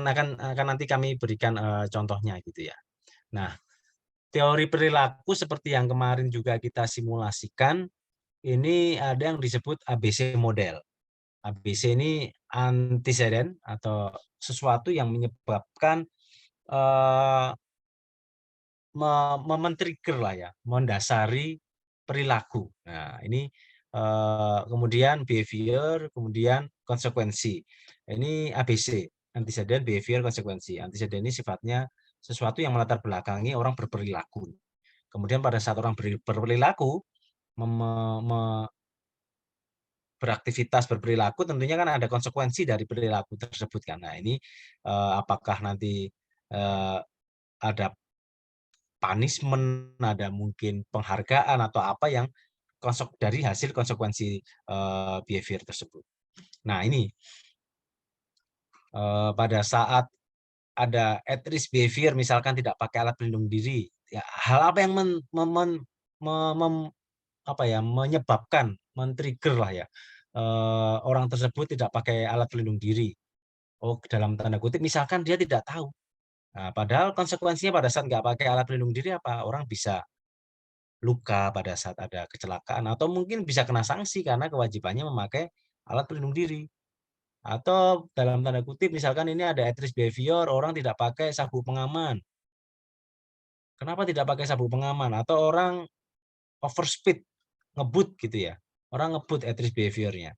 nanti kami berikan contohnya gitu ya. Nah, teori perilaku seperti yang kemarin juga kita simulasikan, ini ada yang disebut ABC model. ABC ini antecedent atau sesuatu yang menyebabkan men-trigger lah ya, mendasari perilaku. Nah, ini kemudian behavior, kemudian konsekuensi. Ini ABC, antecedent, behavior, konsekuensi. Antecedent ini sifatnya sesuatu yang melatar belakangi orang berperilaku. Kemudian pada saat orang berperilaku, beraktivitas berperilaku tentunya kan ada konsekuensi dari perilaku tersebut kan. Nah, ini apakah nanti ada punishment, ada mungkin penghargaan atau apa yang dari hasil konsekuensi behavior tersebut. Nah, ini pada saat ada at risk behavior misalkan tidak pakai alat pelindung diri, ya hal apa yang apa ya, menyebabkan, men-trigger lah ya, orang tersebut tidak pakai alat pelindung diri. Oh, dalam tanda kutip misalkan dia tidak tahu. Nah, padahal konsekuensinya pada saat nggak pakai alat pelindung diri apa? Orang bisa luka pada saat ada kecelakaan atau mungkin bisa kena sanksi karena kewajibannya memakai alat pelindung diri. Atau dalam tanda kutip misalkan ini ada at risk behavior, orang tidak pakai sabuk pengaman. Kenapa tidak pakai sabuk pengaman? Atau orang overspeed, ngebut gitu ya. Orang ngebut at risk behavior-nya.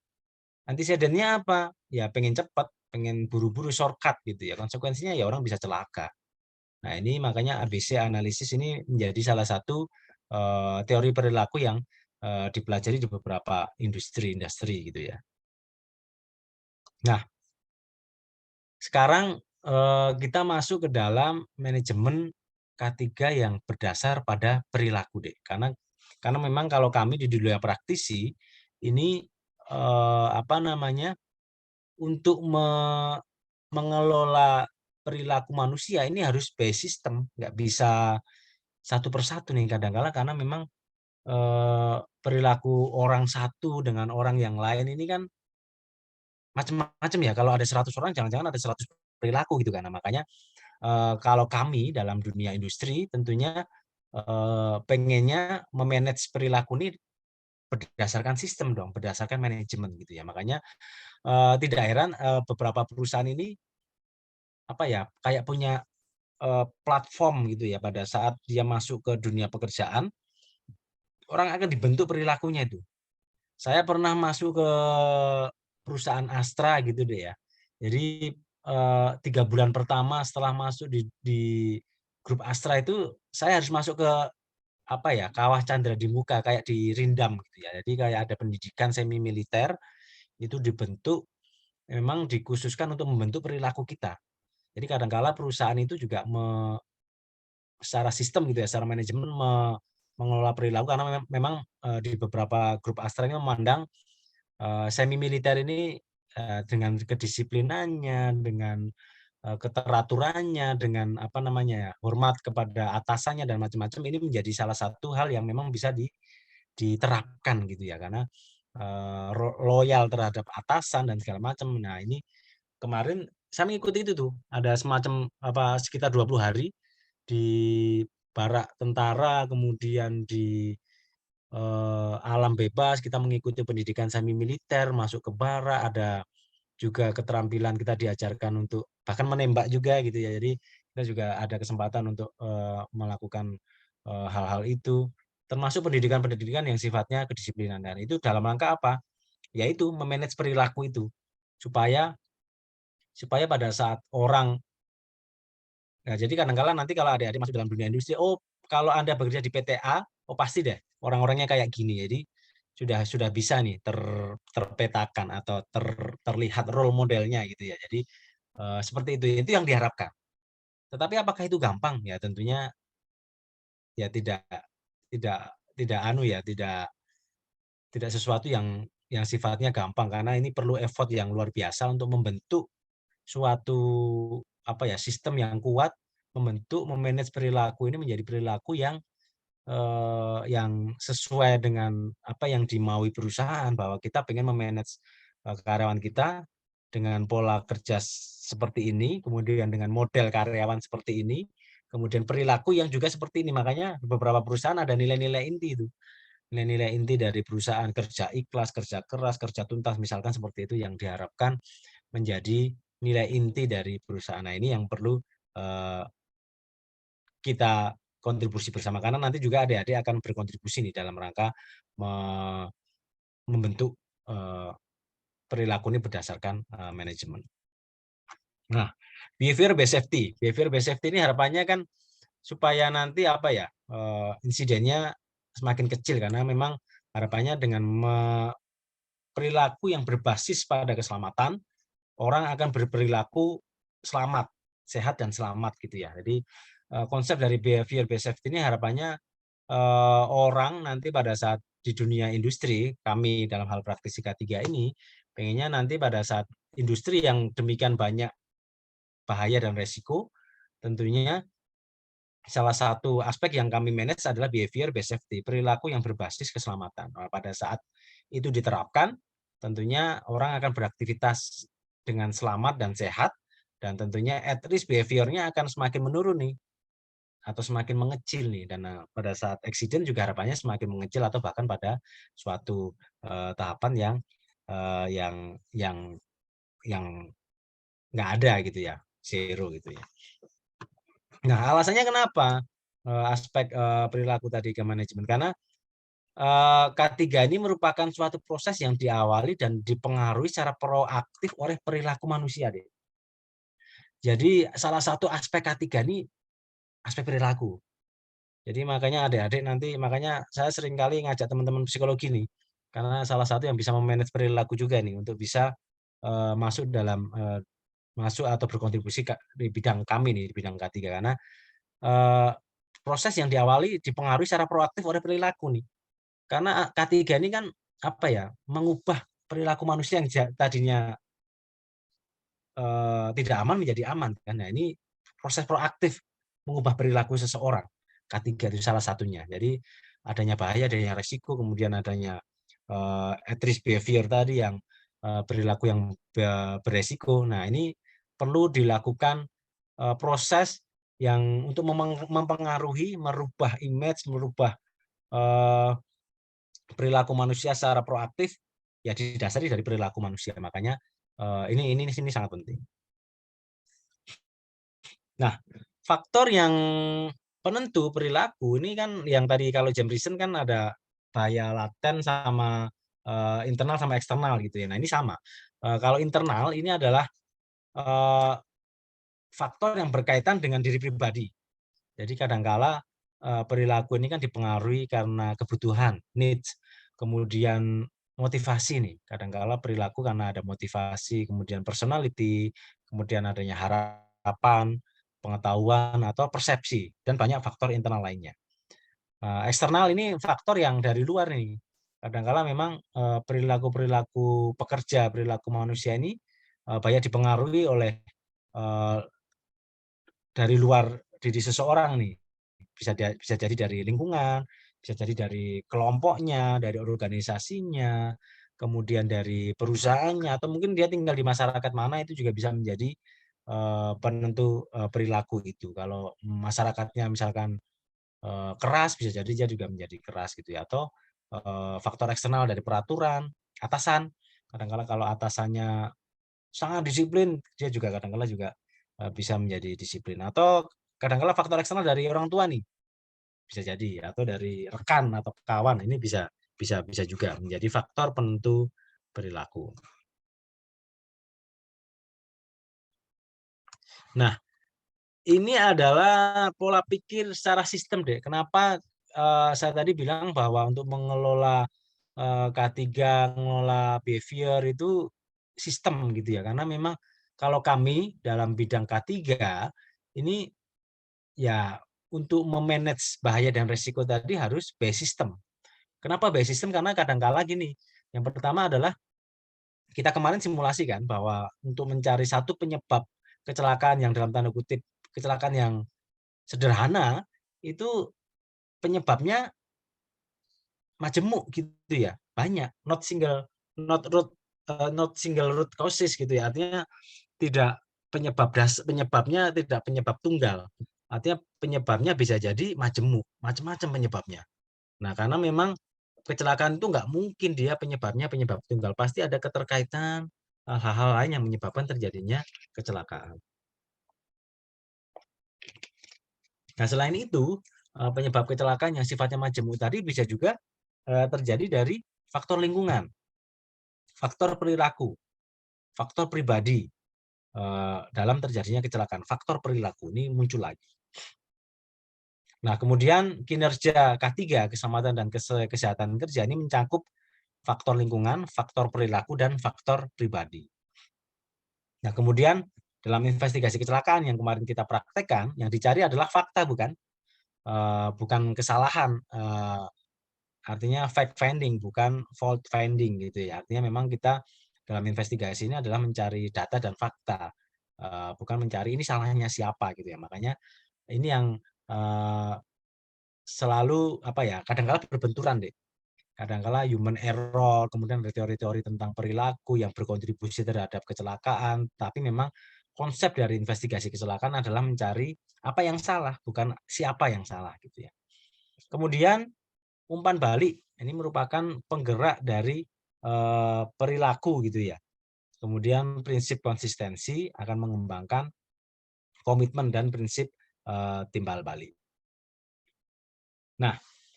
Antecedennya apa? Ya pengen cepat, pengen buru-buru shortcut gitu ya. Konsekuensinya ya orang bisa celaka. Nah, ini makanya ABC analisis ini menjadi salah satu teori perilaku yang dipelajari di beberapa industri gitu ya. Nah, sekarang kita masuk ke dalam manajemen K3 yang berdasar pada perilaku deh. Karena memang kalau kami di dunia praktisi ini apa namanya, untuk mengelola perilaku manusia ini harus by system, nggak bisa satu persatu nih kadang-kala karena memang perilaku orang satu dengan orang yang lain ini kan macam-macam ya. Kalau ada 100 orang jangan-jangan ada 100 perilaku gitu kan. Nah, makanya kalau kami dalam dunia industri tentunya pengennya memanage perilaku ini berdasarkan sistem dong, berdasarkan manajemen gitu ya. Makanya tidak heran beberapa perusahaan ini apa ya, kayak punya platform gitu ya pada saat dia masuk ke dunia pekerjaan, orang akan dibentuk perilakunya itu. Saya pernah masuk ke perusahaan Astra gitu deh ya. Jadi 3 bulan pertama setelah masuk di grup Astra itu saya harus masuk ke apa ya, Kawah Candra di Muka kayak di Rindam gitu ya. Jadi kayak ada pendidikan semi militer itu dibentuk memang dikhususkan untuk membentuk perilaku kita. Jadi kadangkala perusahaan itu juga secara sistem gitu ya, secara manajemen mengelola perilaku karena memang di beberapa grup Astra ini memandang semi militer ini dengan kedisiplinannya, dengan keteraturannya, dengan apa namanya ya, hormat kepada atasannya dan macam-macam ini menjadi salah satu hal yang memang bisa diterapkan gitu ya karena loyal terhadap atasan dan segala macam. Nah, ini kemarin saya mengikuti itu tuh, ada semacam apa sekitar 20 hari di barak tentara, kemudian di alam bebas kita mengikuti pendidikan semi militer, masuk ke barak, ada juga keterampilan kita diajarkan untuk bahkan menembak juga gitu ya. Jadi kita juga ada kesempatan untuk melakukan hal-hal itu, termasuk pendidikan-pendidikan yang sifatnya kedisiplinan. Dan itu dalam rangka apa? Yaitu memanage perilaku itu supaya supaya pada saat orang nah jadi kadang-kala nanti kalau adik-adik masuk dalam dunia industri, oh kalau Anda bekerja di PT A, oh pasti deh orang-orangnya kayak gini. Jadi sudah bisa nih terpetakan atau terlihat role modelnya gitu ya. Jadi seperti itu yang diharapkan. Tetapi apakah itu gampang? Ya tentunya ya tidak tidak anu ya, tidak sesuatu yang sifatnya gampang karena ini perlu effort yang luar biasa untuk membentuk suatu apa ya, sistem yang kuat, membentuk, memanage perilaku ini menjadi perilaku yang sesuai dengan apa yang dimaui perusahaan bahwa kita pengen memanage karyawan kita dengan pola kerja seperti ini, kemudian dengan model karyawan seperti ini, kemudian perilaku yang juga seperti ini. Makanya beberapa perusahaan ada nilai-nilai inti itu. Nilai-nilai inti dari perusahaan kerja ikhlas, kerja keras, kerja tuntas, misalkan seperti itu yang diharapkan menjadi nilai inti dari perusahaan. Nah, ini yang perlu kita kontribusi bersama karena nanti juga adik-adik akan berkontribusi nih dalam rangka membentuk perilaku ini berdasarkan manajemen. Nah, behavior based safety. Behavior based safety ini harapannya kan supaya nanti apa ya, insidennya semakin kecil karena memang harapannya dengan perilaku yang berbasis pada keselamatan, orang akan berperilaku selamat, sehat dan selamat gitu ya. Jadi konsep dari behavior based safety ini harapannya orang nanti pada saat di dunia industri, kami dalam hal praktisi K3 ini, pengennya nanti pada saat industri yang demikian banyak bahaya dan resiko, tentunya salah satu aspek yang kami manage adalah behavior based safety, perilaku yang berbasis keselamatan. Nah, pada saat itu diterapkan, tentunya orang akan beraktivitas dengan selamat dan sehat, dan tentunya at risk behavior-nya akan semakin menurun nih, atau semakin mengecil nih. Dan pada saat accident juga harapannya semakin mengecil atau bahkan pada suatu tahapan yang nggak ada gitu ya, zero gitu ya. Nah, alasannya kenapa aspek perilaku tadi ke manajemen? Karena K3 ini merupakan suatu proses yang diawali dan dipengaruhi secara proaktif oleh perilaku manusia, deh. Jadi salah satu aspek K3 ini aspek perilaku. Jadi makanya adik-adik nanti makanya saya sering kali ngajak teman-teman psikologi nih, karena salah satu yang bisa memanage perilaku juga nih untuk bisa masuk dalam masuk atau berkontribusi di bidang kami nih, di bidang K3 karena eh, proses yang diawali dipengaruhi secara proaktif oleh perilaku nih. Karena K3 ini kan apa ya, mengubah perilaku manusia yang tadinya tidak aman menjadi aman kan. Nah, ini proses proaktif mengubah perilaku seseorang. K3 itu salah satunya. Jadi adanya bahaya, adanya resiko, kemudian adanya at risk behavior tadi yang perilaku yang beresiko. Nah, ini perlu dilakukan proses yang untuk mempengaruhi, merubah image, merubah perilaku manusia secara proaktif, ya didasari dari perilaku manusia. Makanya ini sangat penting. Nah, faktor yang penentu perilaku ini kan yang tadi kalau James Reason kan ada bahaya laten sama internal sama eksternal gitu ya. Nah, ini sama. Kalau internal ini adalah faktor yang berkaitan dengan diri pribadi. Jadi kadangkala perilaku ini kan dipengaruhi karena kebutuhan, needs, kemudian motivasi nih. Kadangkala perilaku karena ada motivasi, kemudian personality, kemudian adanya harapan, pengetahuan atau persepsi dan banyak faktor internal lainnya. Eksternal ini faktor yang dari luar nih. Kadangkala memang perilaku-perilaku pekerja, perilaku manusia ini banyak dipengaruhi oleh dari luar diri seseorang nih. Bisa jadi dari lingkungan, bisa jadi dari kelompoknya, dari organisasinya, kemudian dari perusahaannya, atau mungkin dia tinggal di masyarakat mana itu juga bisa menjadi penentu perilaku itu. Kalau masyarakatnya misalkan keras, bisa jadi dia juga menjadi keras gitu ya. Atau faktor eksternal dari peraturan, atasan. Kadang-kala kalau atasannya sangat disiplin, dia juga kadang-kala juga bisa menjadi disiplin. Atau kadang-kala faktor eksternal dari orang tua nih, bisa jadi, atau dari rekan atau kawan, ini bisa bisa juga menjadi faktor penentu perilaku. Nah, ini adalah pola pikir secara sistem deh. Kenapa saya tadi bilang bahwa untuk mengelola K3, mengelola behavior itu sistem gitu ya. Karena memang kalau kami dalam bidang K3 ini ya untuk memanage bahaya dan resiko tadi harus by system. Kenapa by system? Karena kadang-kala gini, yang pertama adalah kita kemarin simulasi kan bahwa untuk mencari satu penyebab kecelakaan yang dalam tanda kutip kecelakaan yang sederhana itu penyebabnya majemuk gitu ya, banyak, not single root causes gitu ya. Artinya tidak penyebabnya tidak penyebab tunggal. Artinya penyebabnya bisa jadi majemuk, macam-macam penyebabnya. Nah, karena memang kecelakaan itu nggak mungkin dia penyebabnya penyebab tunggal, pasti ada keterkaitan hal-hal lain yang menyebabkan terjadinya kecelakaan. Nah, selain itu, penyebab kecelakaan yang sifatnya majemuk tadi bisa juga terjadi dari faktor lingkungan, faktor perilaku, faktor pribadi dalam terjadinya kecelakaan. Faktor perilaku ini muncul lagi. Nah, kemudian kinerja K3, keselamatan dan kesehatan kerja ini mencakup faktor lingkungan, faktor perilaku, dan faktor pribadi. Nah, kemudian dalam investigasi kecelakaan yang kemarin kita praktekkan, yang dicari adalah fakta, bukan kesalahan. Artinya fact finding, bukan fault finding gitu ya. Artinya memang kita dalam investigasi ini adalah mencari data dan fakta, bukan mencari ini salahnya siapa gitu ya. Makanya ini yang selalu apa ya, kadang-kala berbenturan deh. Kadang-kala human error, kemudian ada teori-teori tentang perilaku yang berkontribusi terhadap kecelakaan, tapi memang konsep dari investigasi kecelakaan adalah mencari apa yang salah, bukan siapa yang salah gitu ya. Kemudian umpan balik ini merupakan penggerak dari perilaku gitu ya. Kemudian prinsip konsistensi akan mengembangkan komitmen dan prinsip timbal balik. Nah,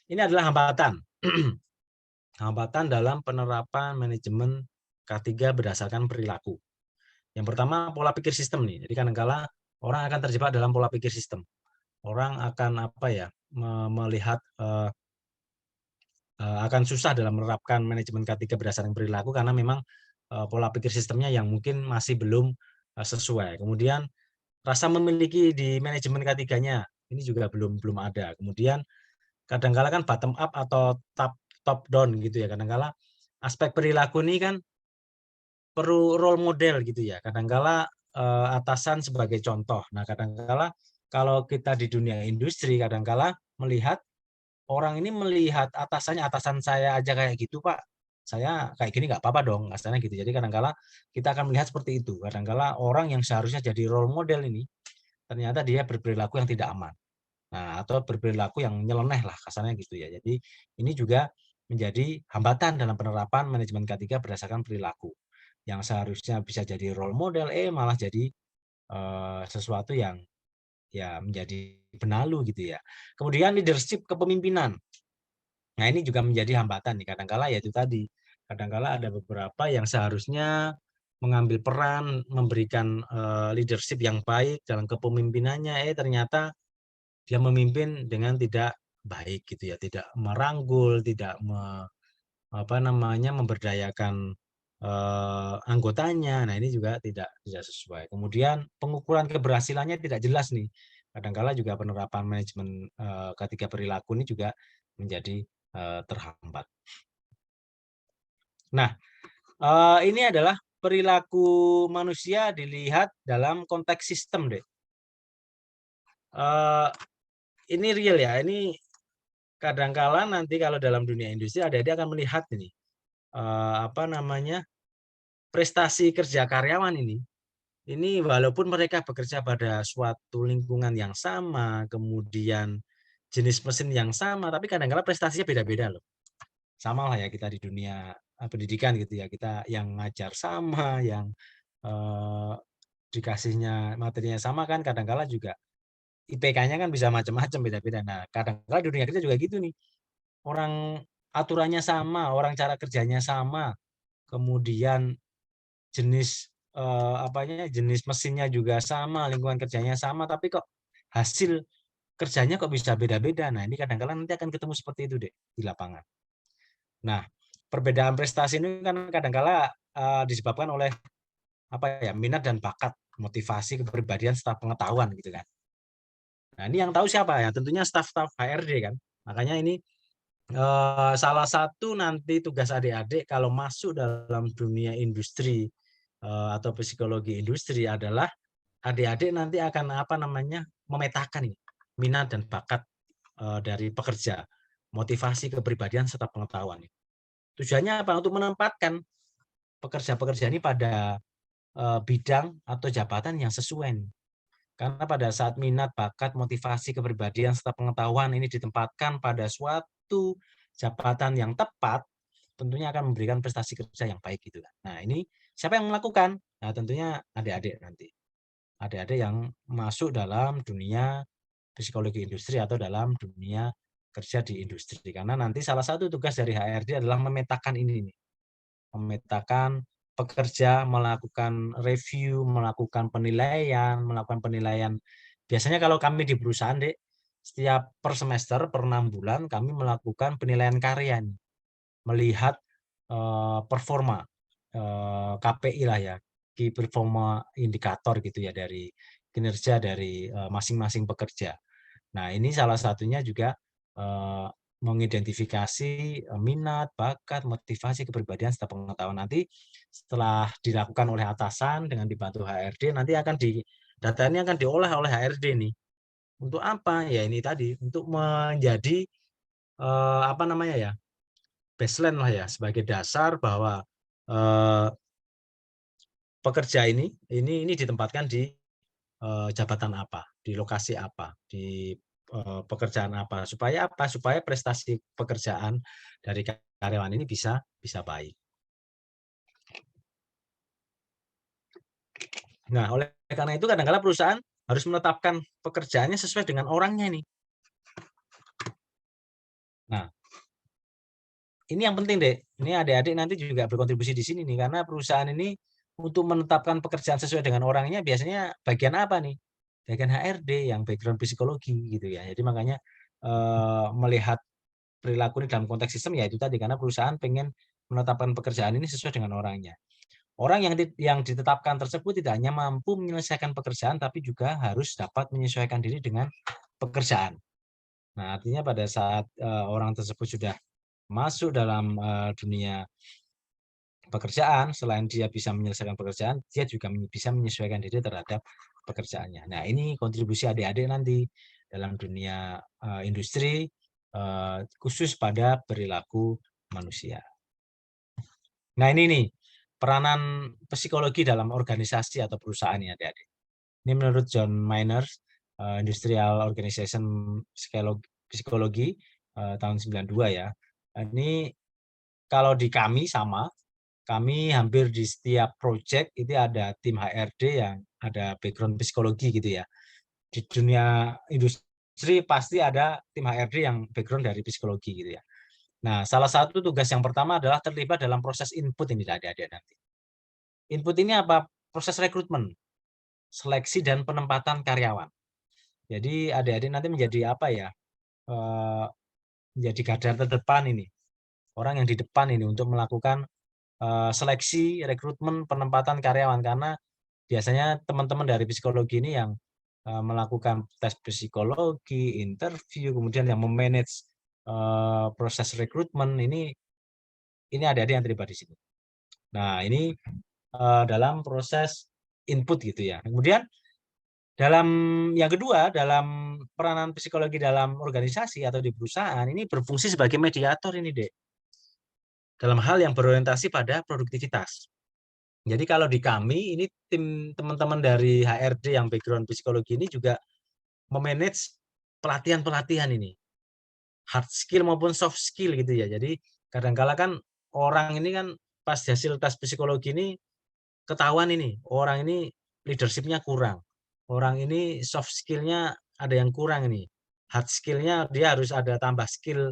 ini adalah hambatan. Hambatan dalam penerapan manajemen K3 berdasarkan perilaku. Yang pertama, pola pikir sistem nih. Jadi kadang-kala orang akan terjebak dalam pola pikir sistem. Orang akan apa ya, melihat akan susah dalam menerapkan manajemen K3 berdasarkan perilaku karena memang pola pikir sistemnya yang mungkin masih belum sesuai. Kemudian rasa memiliki di manajemen K3-nya ini juga belum ada. Kemudian kadang-kala kan bottom up atau top down gitu ya. Kadang-kala aspek perilaku ini kan perlu role model gitu ya. Kadang-kala atasan sebagai contoh. Nah, kadangkala kalau kita di dunia industri, kadangkala melihat orang ini melihat atasannya, "Atasan saya aja kayak gitu, Pak. Saya kayak gini nggak apa-apa dong," kasarnya gitu. Jadi kadangkala kita akan melihat seperti itu. Kadangkala orang yang seharusnya jadi role model ini, ternyata dia berperilaku yang tidak aman. Nah, atau berperilaku yang nyeleneh lah, kasarnya gitu ya. Jadi ini juga menjadi hambatan dalam penerapan manajemen K3 berdasarkan perilaku. Yang seharusnya bisa jadi role model, malah jadi sesuatu yang ya menjadi benalu gitu ya. Kemudian leadership kepemimpinan. Nah, ini juga menjadi hambatan nih. Kadangkala ya itu tadi, kadangkala ada beberapa yang seharusnya mengambil peran, memberikan leadership yang baik dalam kepemimpinannya, ternyata dia memimpin dengan tidak baik gitu ya, tidak merangkul, tidak memberdayakan anggotanya. Nah, ini juga tidak sesuai. Kemudian pengukuran keberhasilannya tidak jelas nih. Kadangkala juga penerapan manajemen K3 perilaku ini juga menjadi terhambat. Nah, ini adalah perilaku manusia dilihat dalam konteks sistem deh. Ini real ya, ini kadangkala nanti kalau dalam dunia industri adik-adik akan melihat ini prestasi kerja karyawan ini walaupun mereka bekerja pada suatu lingkungan yang sama, kemudian jenis mesin yang sama, tapi kadang-kala prestasinya beda-beda loh. Sama lah ya kita di dunia pendidikan gitu ya, kita yang ngajar sama, yang dikasihnya materinya sama kan kadang-kala juga IPK-nya kan bisa macam-macam beda-beda. Nah, kadang-kala di dunia kerja juga gitu nih. Orang aturannya sama, orang cara kerjanya sama, kemudian jenis jenis mesinnya juga sama, lingkungan kerjanya sama, tapi kok hasil kerjanya kok bisa beda-beda. Nah, ini kadang-kala nanti akan ketemu seperti itu deh di lapangan. Nah, perbedaan prestasi ini kan kadang-kala disebabkan oleh minat dan bakat, motivasi, kepribadian, serta pengetahuan gitu kan. Nah, ini yang tahu siapa ya? Tentunya staf-staf HRD kan. Makanya ini salah satu nanti tugas adik-adik kalau masuk dalam dunia industri atau psikologi industri adalah adik-adik nanti akan memetakan minat dan bakat dari pekerja, motivasi, kepribadian serta pengetahuan. Tujuannya apa? Untuk menempatkan pekerja-pekerja ini pada bidang atau jabatan yang sesuai nih. Karena pada saat minat, bakat, motivasi, kepribadian serta pengetahuan ini ditempatkan pada suatu jabatan yang tepat, tentunya akan memberikan prestasi kerja yang baik gitu kan. Nah, ini siapa yang melakukan? Nah, tentunya adik-adik nanti. Adik-adik yang masuk dalam dunia psikologi industri atau dalam dunia kerja di industri. Karena nanti salah satu tugas dari HRD adalah memetakan ini nih. Memetakan pekerja, melakukan review, melakukan penilaian. Biasanya kalau kami di perusahaan, Dek, setiap per semester, per 6 bulan, kami melakukan penilaian karya nih. Melihat performa KPI lah ya, key performa indikator gitu ya dari kinerja dari masing-masing pekerja. Nah, ini salah satunya juga mengidentifikasi minat, bakat, motivasi, kepribadian, serta pengetahuan. Nanti setelah dilakukan oleh atasan dengan dibantu HRD, nanti data ini akan diolah oleh HRD nih. Untuk apa? Ya ini tadi, untuk menjadi baseline lah ya, sebagai dasar bahwa pekerja ini ditempatkan di jabatan apa, di lokasi apa, di pekerjaan apa, supaya prestasi pekerjaan dari karyawan ini bisa baik. Nah, oleh karena itu kadang-kala perusahaan harus menetapkan pekerjaannya sesuai dengan orangnya nih. Nah, ini yang penting deh. Ini adik-adik nanti juga berkontribusi di sini nih, karena perusahaan ini untuk menetapkan pekerjaan sesuai dengan orangnya biasanya bagian apa nih? Bagian HRD yang background psikologi gitu ya. Jadi makanya melihat perilaku ini dalam konteks sistem ya itu tadi, karena perusahaan pengen menetapkan pekerjaan ini sesuai dengan orangnya. Orang yang ditetapkan tersebut tidak hanya mampu menyelesaikan pekerjaan, tapi juga harus dapat menyesuaikan diri dengan pekerjaan. Nah, artinya pada saat orang tersebut sudah masuk dalam dunia pekerjaan, selain dia bisa menyelesaikan pekerjaan, dia juga bisa menyesuaikan diri terhadap pekerjaannya. Nah, ini kontribusi adik-adik nanti dalam dunia industri, khusus pada perilaku manusia. Nah, ini nih, peranan psikologi dalam organisasi atau perusahaan ya adik-adik. Ini menurut John Miners, Industrial Organization Psychology tahun 92 ya. Ini kalau di kami sama, kami hampir di setiap project itu ada tim HRD yang ada background psikologi gitu ya. Di dunia industri pasti ada tim HRD yang background dari psikologi gitu ya. Nah, salah satu tugas yang pertama adalah terlibat dalam proses input ini adik-adik nanti. Input ini apa? Proses rekrutmen, seleksi dan penempatan karyawan. Jadi adik-adik nanti menjadi apa ya? Menjadi garda terdepan ini. Orang yang di depan ini untuk melakukan seleksi, rekrutmen, penempatan karyawan karena biasanya teman-teman dari psikologi ini yang melakukan tes psikologi, interview, kemudian yang memanage proses rekrutmen ini adik-adik yang terlibat di sini. Nah, ini dalam proses input gitu ya. Kemudian dalam yang kedua, dalam peranan psikologi dalam organisasi atau di perusahaan ini berfungsi sebagai mediator ini, Dek. Dalam hal yang berorientasi pada produktivitas. Jadi kalau di kami ini tim teman-teman dari HRD yang background psikologi ini juga memanage pelatihan-pelatihan ini. Hard skill maupun soft skill gitu ya. Jadi kadang-kala kan orang ini kan pas hasil tes psikologi ini ketahuan ini, orang ini leadership-nya kurang. Orang ini soft skill-nya ada yang kurang ini. Hard skill-nya dia harus ada tambah skill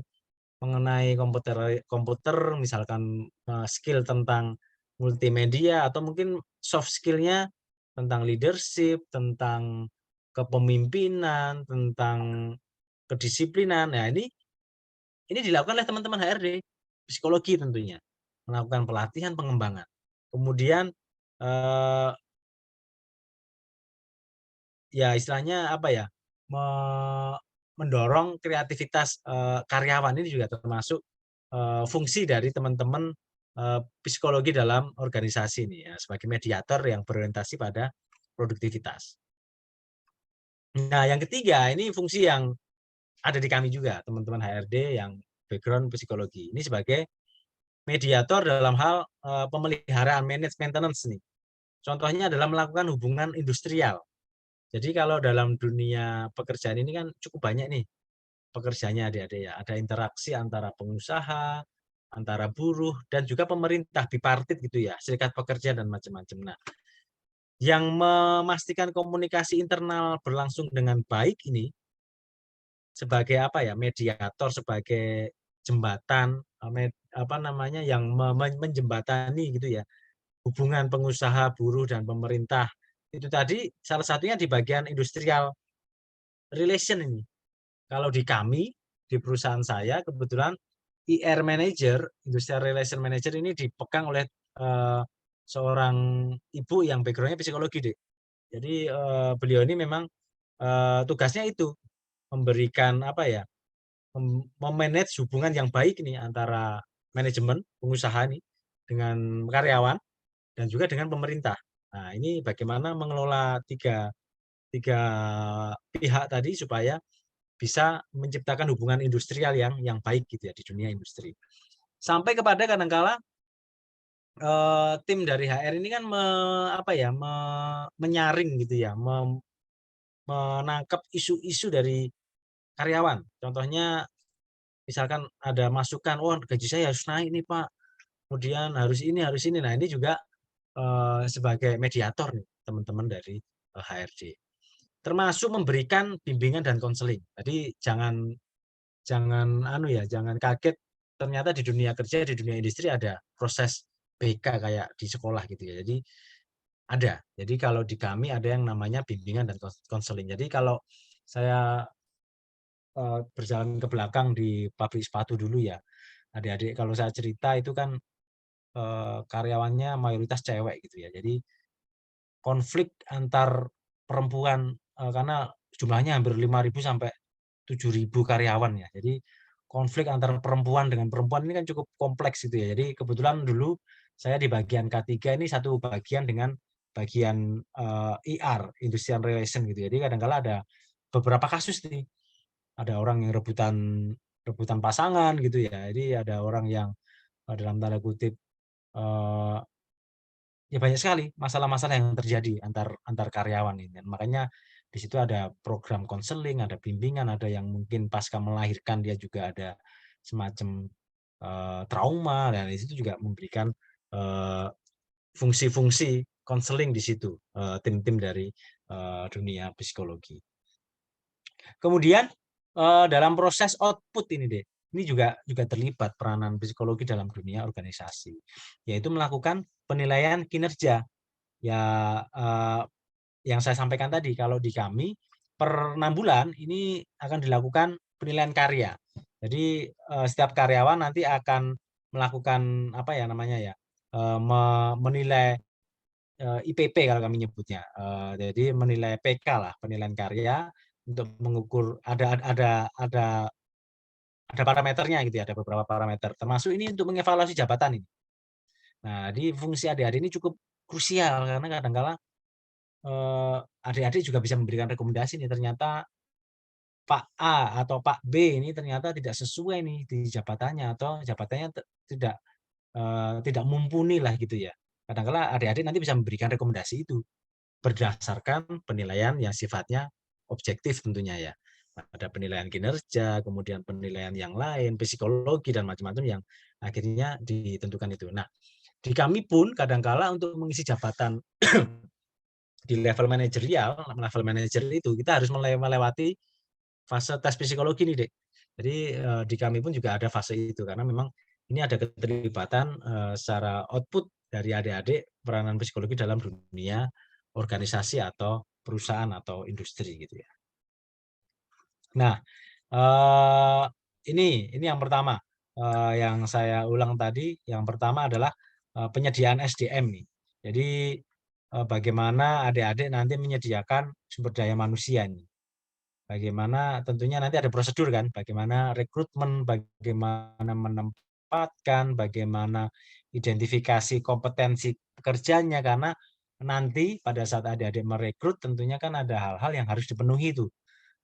mengenai komputer misalkan skill tentang multimedia atau mungkin soft skill-nya tentang leadership, tentang kepemimpinan, tentang kedisiplinan. Nah, ini dilakukan oleh teman-teman HRD, psikologi tentunya, melakukan pelatihan pengembangan. Kemudian ya istilahnya apa ya, mendorong kreativitas karyawan ini juga termasuk fungsi dari teman-teman psikologi dalam organisasi ini ya, sebagai mediator yang berorientasi pada produktivitas. Nah, yang ketiga ini fungsi yang ada di kami juga, teman-teman HRD yang background psikologi. Ini sebagai mediator dalam hal pemeliharaan maintenance nih. Contohnya adalah melakukan hubungan industrial. Jadi kalau dalam dunia pekerjaan ini kan cukup banyak nih pekerjaannya adik-adik ya. Ada interaksi antara pengusaha, antara buruh, dan juga pemerintah bipartit gitu ya, serikat pekerja dan macam-macam. Nah, yang memastikan komunikasi internal berlangsung dengan baik ini sebagai apa ya, mediator, sebagai jembatan, apa namanya, yang menjembatani gitu ya, hubungan pengusaha, buruh, dan pemerintah. Itu tadi salah satunya di bagian industrial relation ini. Kalau di kami, di perusahaan saya, kebetulan IR Manager, Industrial Relation Manager ini dipegang oleh seorang ibu yang background-nya psikologi, Dek. Jadi beliau ini memang tugasnya itu memberikan apa ya, memanage hubungan yang baik nih antara manajemen pengusaha nih dengan karyawan dan juga dengan pemerintah. Nah, ini bagaimana mengelola tiga tiga pihak tadi supaya bisa menciptakan hubungan industrial yang baik gitu ya di dunia industri. Sampai kepada kadangkala tim dari HR ini kan apa ya, menyaring gitu ya, menangkap isu-isu dari karyawan. Contohnya misalkan ada masukan, "Oh, gaji saya harus naik nih, Pak. Kemudian harus ini harus ini." Nah, ini juga sebagai mediator nih teman-teman dari HRD. Termasuk memberikan bimbingan dan konseling. Jadi jangan jangan anu ya, jangan kaget ternyata di dunia kerja, di dunia industri ada proses BK kayak di sekolah gitu ya. Jadi ada. Jadi kalau di kami ada yang namanya bimbingan dan konseling. Jadi kalau saya berjalan ke belakang di pabrik sepatu dulu ya, adik-adik kalau saya cerita itu kan karyawannya mayoritas cewek gitu ya. Jadi konflik antar perempuan karena jumlahnya hampir 5.000 sampai 7.000 karyawan ya. Jadi konflik antara perempuan dengan perempuan ini kan cukup kompleks gitu ya. Jadi kebetulan dulu saya di bagian K3 ini satu bagian dengan bagian IR, Industrial Relation gitu. Jadi kadang-kala ada beberapa kasus nih. Ada orang yang rebutan rebutan pasangan gitu ya. Jadi ada orang yang dalam tanda kutip ya banyak sekali masalah-masalah yang terjadi antar antar karyawan ini. Dan makanya di situ ada program konseling, ada bimbingan, ada yang mungkin pasca melahirkan dia juga ada semacam trauma, dan di situ juga memberikan fungsi-fungsi konseling di situ, tim-tim dari dunia psikologi. Kemudian dalam proses output ini deh, ini juga terlibat peranan psikologi dalam dunia organisasi, yaitu melakukan penilaian kinerja. Ya, yang saya sampaikan tadi, kalau di kami per 6 bulan ini akan dilakukan penilaian karya. Jadi setiap karyawan nanti akan melakukan apa ya namanya ya, menilai IPP kalau kami nyebutnya. Jadi menilai PK lah, penilaian karya untuk mengukur ada parameternya gitu ya, ada beberapa parameter. Termasuk ini untuk mengevaluasi jabatan ini. Nah, di fungsi adik-adik ini cukup krusial karena kadang-kala adik-adik juga bisa memberikan rekomendasi nih, ternyata Pak A atau Pak B ini ternyata tidak sesuai nih di jabatannya, atau jabatannya tidak mumpuni lah gitu ya. Kadang-kala adik-adik nanti bisa memberikan rekomendasi itu berdasarkan penilaian yang sifatnya objektif tentunya ya. Ada penilaian kinerja, kemudian penilaian yang lain, psikologi dan macam-macam yang akhirnya ditentukan itu. Nah, di kami pun kadangkala untuk mengisi jabatan di level manajerial, level manajer itu kita harus melewati fase tes psikologi nih, Dek. Jadi di kami pun juga ada fase itu karena memang ini ada keterlibatan secara output dari adik-adik peranan psikologi dalam dunia organisasi atau perusahaan atau industri gitu ya. Nah, ini yang pertama yang saya ulang tadi. Yang pertama adalah penyediaan SDM nih. Jadi bagaimana adik-adik nanti menyediakan sumber daya manusia nih. Bagaimana tentunya nanti ada prosedur kan, bagaimana rekrutmen, bagaimana menempatkan, bagaimana identifikasi kompetensi pekerjanya, karena nanti pada saat adik-adik merekrut tentunya kan ada hal-hal yang harus dipenuhi itu.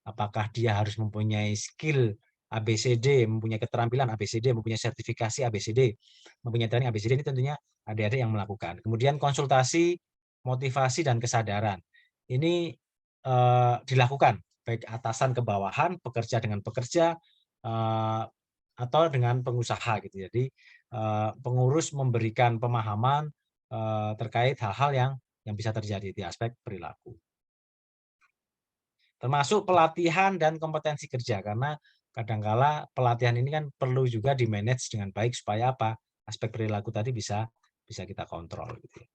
Apakah dia harus mempunyai skill ABCD, mempunyai keterampilan ABCD, mempunyai sertifikasi ABCD, mempunyai training ABCD, ini tentunya adik-adik yang melakukan. Kemudian konsultasi, motivasi, dan kesadaran. Ini dilakukan baik atasan ke bawahan, pekerja dengan pekerja, atau dengan pengusaha gitu. Jadi pengurus memberikan pemahaman terkait hal-hal yang bisa terjadi di aspek perilaku. Termasuk pelatihan dan kompetensi kerja, karena kadangkala pelatihan ini kan perlu juga di-manage dengan baik supaya apa? Aspek perilaku tadi bisa kita kontrol gitu ya.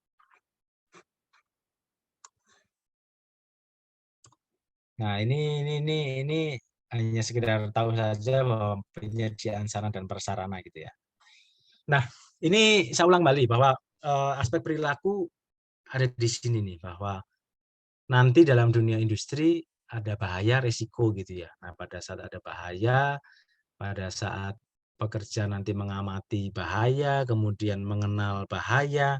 Nah, ini hanya sekedar tahu saja bahwa penyediaan sarana dan prasarana gitu ya. Nah, ini saya ulang kembali bahwa aspek perilaku ada di sini nih, bahwa nanti dalam dunia industri ada bahaya, resiko gitu ya. Nah, pada saat ada bahaya, pada saat pekerja nanti mengamati bahaya, kemudian mengenal bahaya,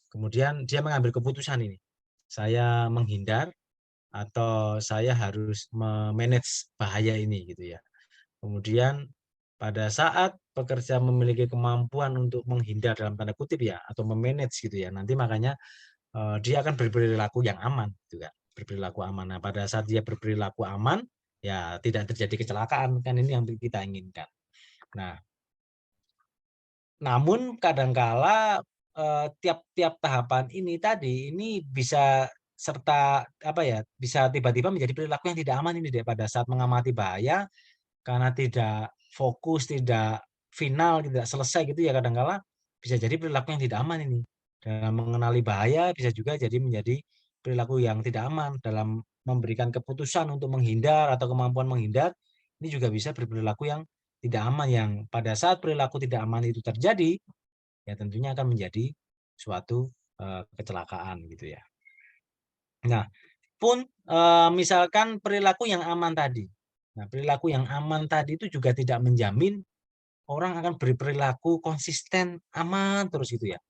kemudian dia mengambil keputusan ini. Saya menghindar atau saya harus memanage bahaya ini gitu ya. Kemudian pada saat pekerja memiliki kemampuan untuk menghindar dalam tanda kutip ya, atau memanage gitu ya, nanti makanya dia akan berperilaku yang aman gitu kan, berperilaku aman. Nah, pada saat dia berperilaku aman, ya tidak terjadi kecelakaan, kan ini yang kita inginkan. Nah, namun kadangkala tiap-tiap tahapan ini tadi ini bisa serta apa ya, bisa tiba-tiba menjadi perilaku yang tidak aman ini deh pada saat mengamati bahaya, karena tidak fokus, tidak final, tidak selesai gitu ya, kadangkala bisa jadi perilaku yang tidak aman ini. Dalam mengenali bahaya bisa juga jadi menjadi perilaku yang tidak aman dalam memberikan keputusan untuk menghindar atau kemampuan menghindar, ini juga bisa berperilaku yang tidak aman, yang pada saat perilaku tidak aman itu terjadi, ya tentunya akan menjadi suatu kecelakaan gitu ya. Nah, pun misalkan perilaku yang aman tadi, Nah, perilaku yang aman tadi itu juga tidak menjamin orang akan berperilaku konsisten, aman terus gitu ya.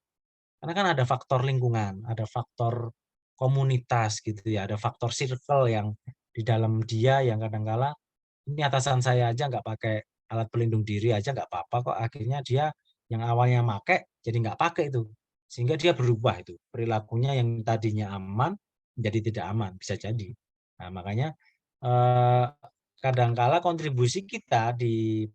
Karena kan ada faktor lingkungan, ada faktor komunitas gitu ya, ada faktor circle yang di dalam dia yang kadang-kala ini atasan saya aja nggak pakai alat pelindung diri aja nggak apa-apa kok, akhirnya dia yang awalnya pakai jadi nggak pakai itu, sehingga dia berubah itu perilakunya yang tadinya aman menjadi tidak aman, bisa jadi. Nah, makanya eh, kadangkala kontribusi kita di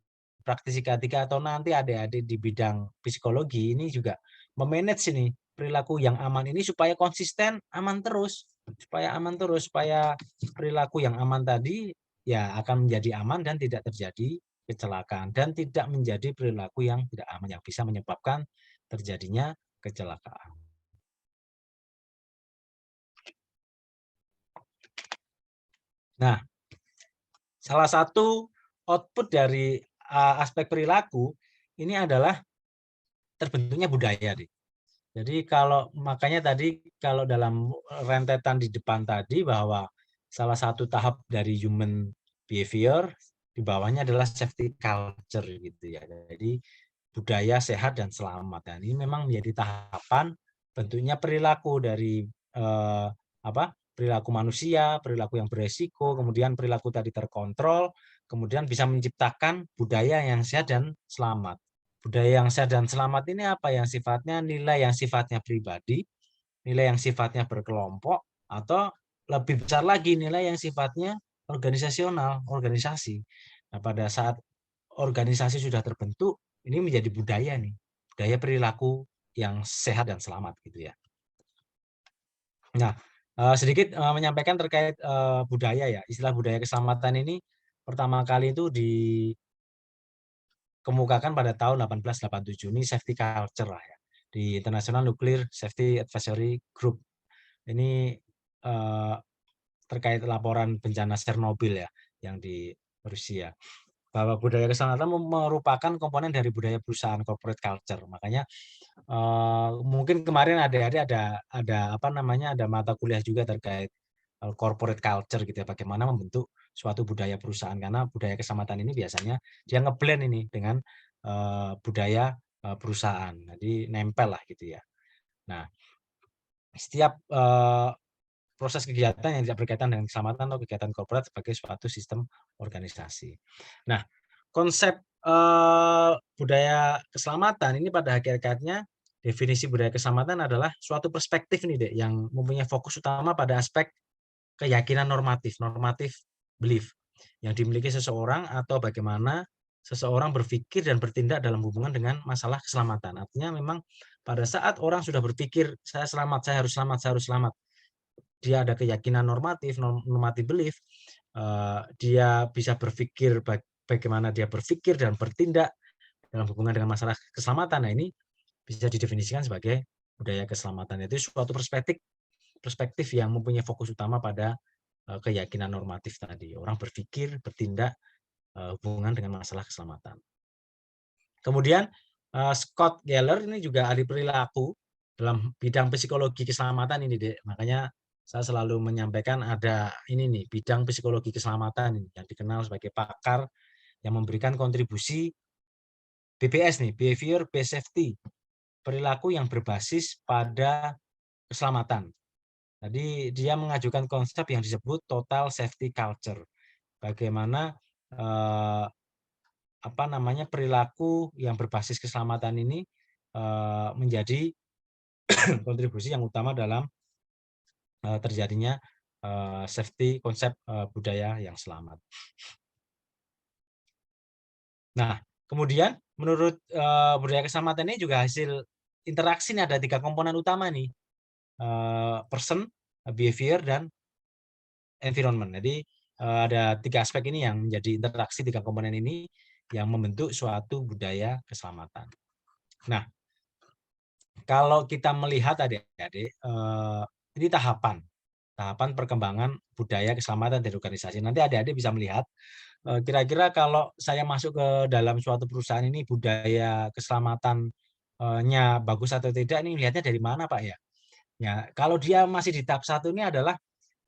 praktisi K3 atau nanti adik-adik di bidang psikologi ini juga memanage ini perilaku yang aman ini supaya konsisten, aman terus, supaya aman terus, supaya perilaku yang aman tadi ya akan menjadi aman dan tidak terjadi kecelakaan dan tidak menjadi perilaku yang tidak aman yang bisa menyebabkan terjadinya kecelakaan. Nah, salah satu output dari aspek perilaku ini adalah terbentuknya budaya. Jadi kalau makanya tadi kalau dalam rentetan di depan tadi bahwa salah satu tahap dari human behavior di bawahnya adalah safety culture gitu ya. Jadi budaya sehat dan selamat. Dan ini memang menjadi tahapan bentuknya perilaku dari apa? Perilaku manusia, perilaku yang beresiko, kemudian perilaku tadi terkontrol, kemudian bisa menciptakan budaya yang sehat dan selamat. Budaya yang sehat dan selamat ini apa? Yang sifatnya nilai yang sifatnya pribadi, nilai yang sifatnya berkelompok, atau lebih besar lagi nilai yang sifatnya organisasional, organisasi. Nah, pada saat organisasi sudah terbentuk, ini menjadi budaya nih, budaya perilaku yang sehat dan selamat gitu ya. Nah, sedikit menyampaikan terkait budaya ya, istilah budaya keselamatan ini pertama kali itu dikemukakan pada tahun 1887 ini safety culture lah ya di International Nuclear Safety Advisory Group. Ini terkait laporan bencana Chernobyl ya yang di Rusia. Bahwa budaya keselamatan merupakan komponen dari budaya perusahaan corporate culture. Makanya mungkin kemarin ada apa namanya ada mata kuliah juga terkait corporate culture gitu ya, bagaimana membentuk suatu budaya perusahaan karena budaya keselamatan ini biasanya dia ngeblend ini dengan budaya perusahaan. Jadi nempel lah gitu ya. Nah, setiap proses kegiatan yang tidak berkaitan dengan keselamatan atau kegiatan korporat sebagai suatu sistem organisasi. Nah, konsep budaya keselamatan ini pada hakikatnya definisi budaya keselamatan adalah suatu perspektif nih Dek, yang mempunyai fokus utama pada aspek keyakinan normatif, normatif belief yang dimiliki seseorang atau bagaimana seseorang berpikir dan bertindak dalam hubungan dengan masalah keselamatan. Artinya memang pada saat orang sudah berpikir saya selamat, saya harus selamat, saya harus selamat, dia ada keyakinan normatif, normatif belief, dia bisa berpikir bagaimana dia berpikir dan bertindak dalam hubungan dengan masalah keselamatan. Nah, ini bisa didefinisikan sebagai budaya keselamatan. Itu suatu perspektif perspektif yang mempunyai fokus utama pada keyakinan normatif tadi. Orang berpikir, bertindak hubungan dengan masalah keselamatan. Kemudian Scott Geller ini juga ahli perilaku dalam bidang psikologi keselamatan ini, Dek. Makanya saya selalu menyampaikan ada ini nih, bidang psikologi keselamatan ini yang dikenal sebagai pakar yang memberikan kontribusi BPS nih, Behavior Based Safety, perilaku yang berbasis pada keselamatan. Jadi dia mengajukan konsep yang disebut total safety culture. Bagaimana apa namanya perilaku yang berbasis keselamatan ini menjadi kontribusi yang utama dalam terjadinya safety konsep budaya yang selamat. Nah, kemudian menurut budaya keselamatan ini juga hasil interaksi nih ada 3 komponen utama nih, person, behavior, dan environment. Jadi ada 3 aspek ini yang menjadi interaksi 3 komponen ini yang membentuk suatu budaya keselamatan. Nah, kalau kita melihat adik-adik, ini tahapan perkembangan budaya keselamatan di organisasi. Nanti adik-adik bisa melihat kira-kira kalau saya masuk ke dalam suatu perusahaan ini budaya keselamatannya bagus atau tidak ini lihatnya dari mana Pak ya? Ya, kalau dia masih di tahap 1 ini adalah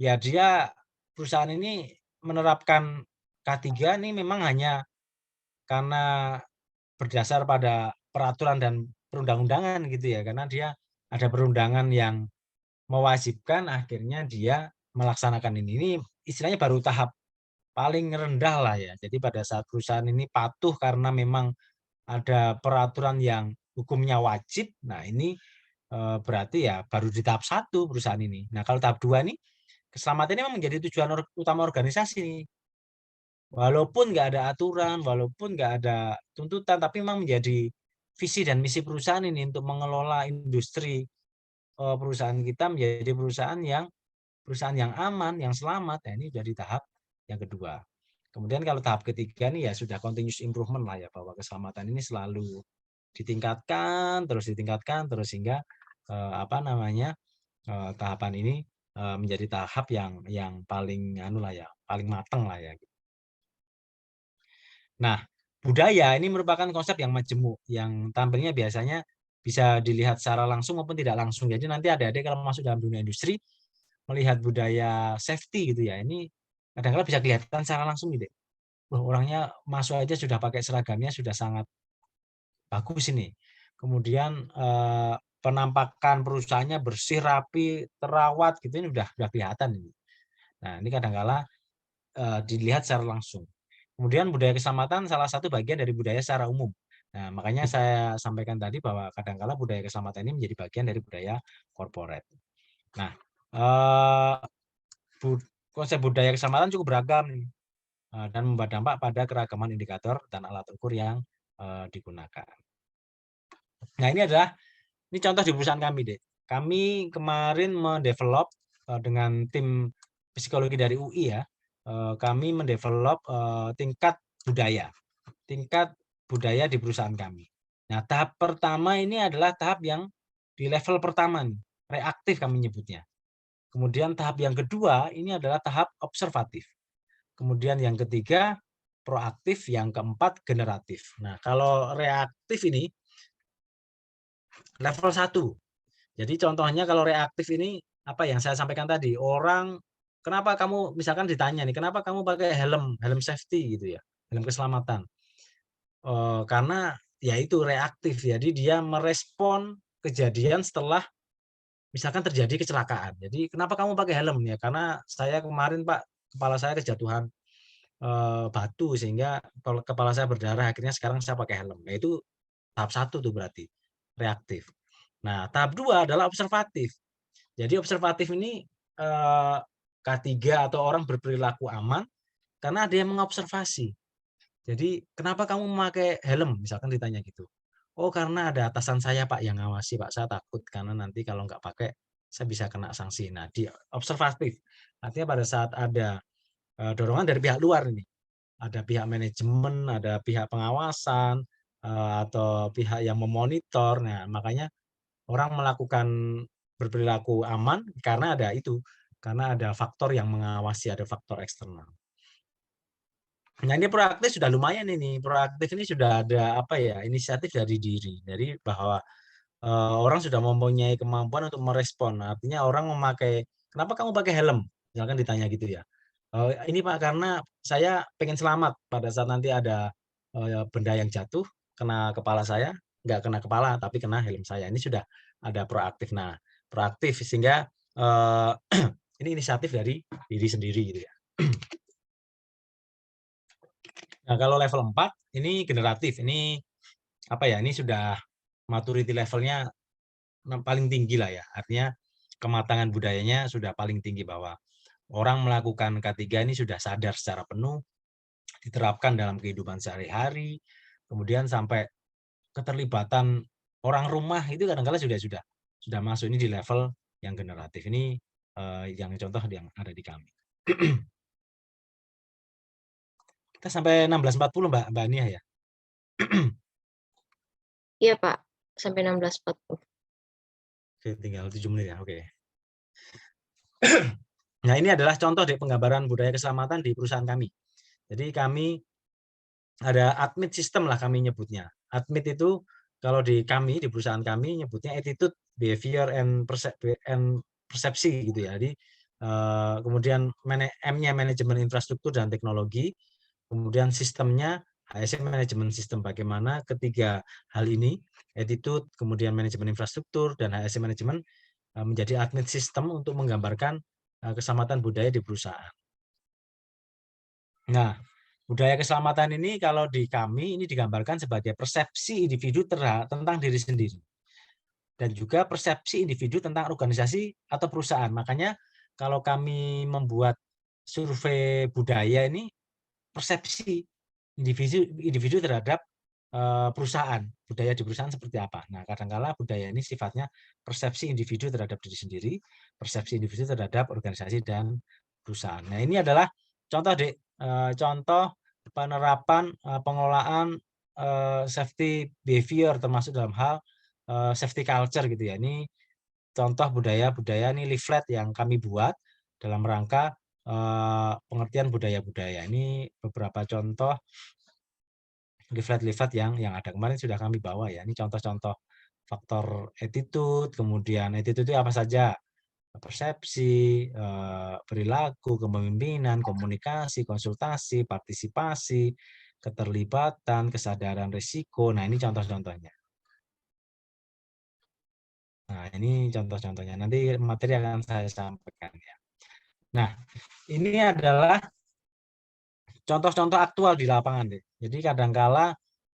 ya dia perusahaan ini menerapkan K3 ini memang hanya karena berdasar pada peraturan dan perundang-undangan gitu ya, karena dia ada perundangan yang mewajibkan, akhirnya dia melaksanakan ini. Ini istilahnya baru tahap paling rendah lah ya. Jadi pada saat perusahaan ini patuh karena memang ada peraturan yang hukumnya wajib, nah ini berarti ya baru di tahap 1 perusahaan ini. Nah kalau tahap 2 nih, keselamatan ini memang menjadi tujuan utama organisasi nih. Walaupun nggak ada aturan, walaupun nggak ada tuntutan, tapi memang menjadi visi dan misi perusahaan ini untuk mengelola industri perusahaan kita menjadi perusahaan yang aman, yang selamat. Nah, ini jadi tahap yang kedua. Kemudian kalau tahap ketiga nih ya sudah continuous improvement lah ya, bahwa keselamatan ini selalu ditingkatkan terus sehingga apa namanya tahapan ini menjadi tahap yang paling anu lah ya, paling matang lah ya. Nah, budaya ini merupakan konsep yang majemuk, yang tampilnya biasanya bisa dilihat secara langsung maupun tidak langsung. Jadi nanti adik-adik kalau masuk dalam dunia industri, melihat budaya safety gitu ya, ini kadang-kadang bisa kelihatan secara langsung gitu. Wah, orangnya masuk aja sudah pakai seragamnya sudah sangat bagus ini. Kemudian penampakan perusahaannya bersih, rapi, terawat gitu, ini udah kelihatan ini. Nah, ini kadang-kala dilihat secara langsung. Kemudian budaya keselamatan salah satu bagian dari budaya secara umum. Nah, makanya saya sampaikan tadi bahwa kadang-kala budaya keselamatan ini menjadi bagian dari budaya corporate. Nah, eh, konsep budaya keselamatan cukup beragam nih, dan membawa dampak pada keragaman indikator dan alat ukur yang digunakan. Nah, ini contoh di perusahaan kami, Dek. Kami kemarin mendevelop dengan tim psikologi dari UI ya, kami mendevelop tingkat budaya di perusahaan kami. Nah, tahap pertama ini adalah tahap yang di level pertama nih, reaktif kami nyebutnya. Kemudian tahap yang kedua ini adalah tahap observatif. Kemudian yang ketiga proaktif, yang keempat generatif. Nah, kalau reaktif ini level 1. Jadi contohnya kalau reaktif ini apa yang saya sampaikan tadi, orang kenapa kamu misalkan ditanya nih, kenapa kamu pakai helm safety gitu ya, helm keselamatan. Karena ya itu reaktif, jadi dia merespon kejadian setelah misalkan terjadi kecelakaan. Jadi kenapa kamu pakai helm ya? Karena saya kemarin Pak, kepala saya kejatuhan batu sehingga kepala saya berdarah, akhirnya sekarang saya pakai helm. Nah itu tahap 1 tuh berarti reaktif. Nah tahap 2 adalah observatif. Jadi observatif ini K3 atau orang berperilaku aman karena ada yang mengobservasi. Jadi, "Kenapa kamu memakai helm?" Misalkan ditanya gitu. "Oh, karena ada atasan saya, Pak, yang ngawasi, Pak. Saya takut karena nanti kalau nggak pakai, saya bisa kena sanksi." Nah, di observatif. Artinya pada saat ada dorongan dari pihak luar ini, ada pihak manajemen, ada pihak pengawasan, atau pihak yang memonitor. Nah, makanya orang melakukan berperilaku aman karena ada itu, karena ada faktor yang mengawasi, ada faktor eksternal. Nah, ini proaktif sudah lumayan ini. Proaktif ini sudah ada apa ya, inisiatif dari diri. Jadi bahwa orang sudah mempunyai kemampuan untuk merespon. Artinya orang memakai, "Kenapa kamu pakai helm?" Misalkan ditanya gitu ya. "Ini Pak, karena saya pengen selamat pada saat nanti ada benda yang jatuh kena kepala saya, nggak kena kepala tapi kena helm saya." Ini sudah ada proaktif. Nah, proaktif sehingga eee, ini inisiatif dari diri sendiri gitu ya. Nah, kalau level 4 ini generatif. Ini apa ya, ini sudah maturity levelnya paling tinggi lah ya. Artinya kematangan budayanya sudah paling tinggi bahwa orang melakukan K3 ini sudah sadar secara penuh, diterapkan dalam kehidupan sehari-hari, kemudian sampai keterlibatan orang rumah itu kadang-kadang sudah masuk ini di level yang generatif. Ini yang contoh yang ada di kami. Kita sampai 16.40 Mbak Nia ya. Iya Pak, sampai 16.40. Oke, tinggal 7 menit ya. Oke. Nah, ini adalah contoh dari penggambaran budaya keselamatan di perusahaan kami. Jadi kami ada ADMIT system lah kami nyebutnya. ADMIT itu kalau di kami, di perusahaan kami nyebutnya attitude, behavior, and persepsi gitu ya. Jadi kemudian M-nya manajemen infrastruktur dan teknologi, kemudian sistemnya HSE manajemen sistem, bagaimana ketiga hal ini, attitude, kemudian manajemen infrastruktur, dan HSE manajemen menjadi admin sistem untuk menggambarkan keselamatan budaya di perusahaan. Nah, budaya keselamatan ini kalau di kami ini digambarkan sebagai persepsi individu tentang diri sendiri dan juga persepsi individu tentang organisasi atau perusahaan. Makanya kalau kami membuat survei budaya ini persepsi individu terhadap perusahaan, budaya di perusahaan seperti apa. Nah, kadangkala budaya ini sifatnya persepsi individu terhadap diri sendiri, persepsi individu terhadap organisasi dan perusahaan. Nah, ini adalah contoh, Dek, contoh penerapan pengelolaan safety behavior termasuk dalam hal safety culture gitu ya. Ini contoh budaya-budaya ini leaflet yang kami buat dalam rangka pengertian budaya-budaya. Ini beberapa contoh leaflet-leaflet yang ada. Kemarin sudah kami bawa ya. Ini contoh-contoh faktor attitude, kemudian attitude itu apa saja? Persepsi, perilaku, kepemimpinan, komunikasi, konsultasi, partisipasi, keterlibatan, kesadaran risiko. Nah, ini contoh-contohnya. Nah, ini contoh-contohnya. Nanti materi akan saya sampaikan ya. Nah, ini adalah contoh-contoh aktual di lapangan deh. Jadi kadangkala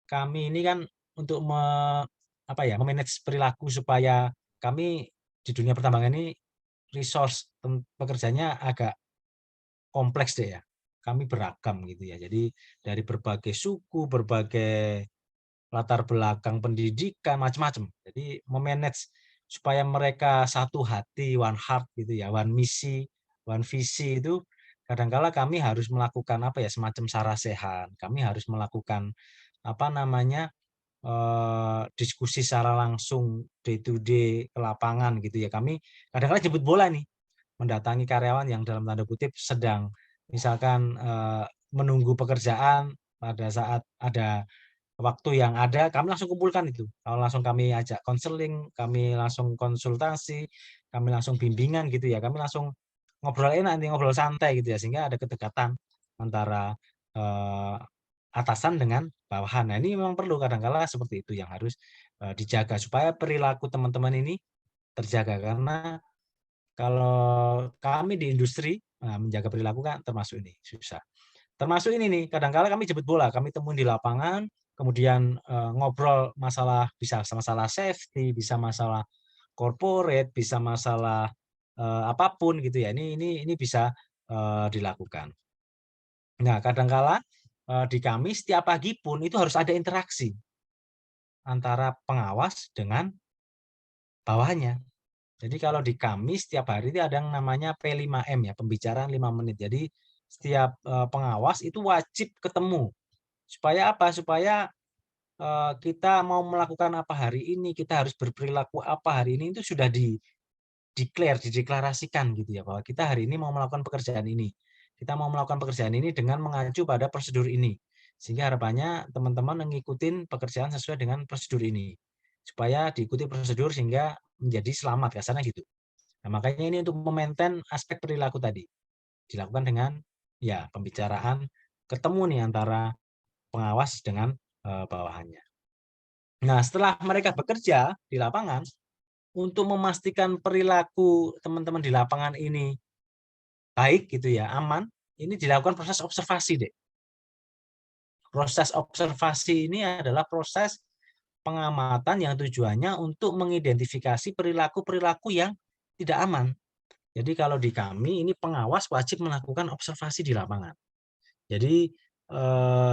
kami ini kan untuk memanage perilaku supaya kami di dunia pertambangan ini resource pekerjaannya agak kompleks deh ya. Kami beragam gitu ya. Jadi dari berbagai suku, berbagai latar belakang pendidikan, macam-macam. Jadi memanage supaya mereka satu hati, one heart gitu ya, one misi, one visi itu kadangkala kami harus melakukan apa ya, semacam sarasehan. Kami harus melakukan apa namanya, diskusi secara langsung day to day ke lapangan gitu ya. Kami kadang-kadang jemput bola nih, mendatangi karyawan yang dalam tanda kutip sedang misalkan, menunggu pekerjaan pada saat ada waktu yang ada, kami langsung kumpulkan itu. Kalau langsung kami ajak konseling, kami langsung konsultasi, kami langsung bimbingan gitu ya, kami langsung ngobrol enak nih, ngobrol santai gitu ya, sehingga ada kedekatan antara, eee, atasan dengan bawahan. Nah, ini memang perlu kadang-kala seperti itu yang harus, dijaga supaya perilaku teman-teman ini terjaga. Karena kalau kami di industri, menjaga perilaku kan termasuk ini, susah. Termasuk ini nih, kadang-kala kami jemput bola, kami temuin di lapangan, kemudian, ngobrol masalah bisa masalah safety, bisa masalah corporate, bisa masalah, apa gitu ya, ini bisa, dilakukan. Nah, kadangkala, di kami setiap pagi pun itu harus ada interaksi antara pengawas dengan bawahannya. Jadi kalau di kami setiap hari itu ada yang namanya P5M ya, pembicaraan 5 menit. Jadi setiap, pengawas itu wajib ketemu. Supaya apa? Supaya, kita mau melakukan apa hari ini, kita harus berperilaku apa hari ini, itu sudah dideklarasikan gitu ya, bahwa kita hari ini mau melakukan pekerjaan ini. Kita mau melakukan pekerjaan ini dengan mengacu pada prosedur ini. Sehingga harapannya teman-teman mengikuti pekerjaan sesuai dengan prosedur ini. Supaya diikuti prosedur sehingga menjadi selamat, kasarnya gitu. Nah, makanya ini untuk memaintain aspek perilaku tadi. Dilakukan dengan ya pembicaraan ketemu nih antara pengawas dengan, bawahannya. Nah, setelah mereka bekerja di lapangan, untuk memastikan perilaku teman-teman di lapangan ini baik gitu ya, aman, ini dilakukan proses observasi, Dek. Proses observasi ini adalah proses pengamatan yang tujuannya untuk mengidentifikasi perilaku-perilaku yang tidak aman. Jadi kalau di kami ini pengawas wajib melakukan observasi di lapangan. Jadi,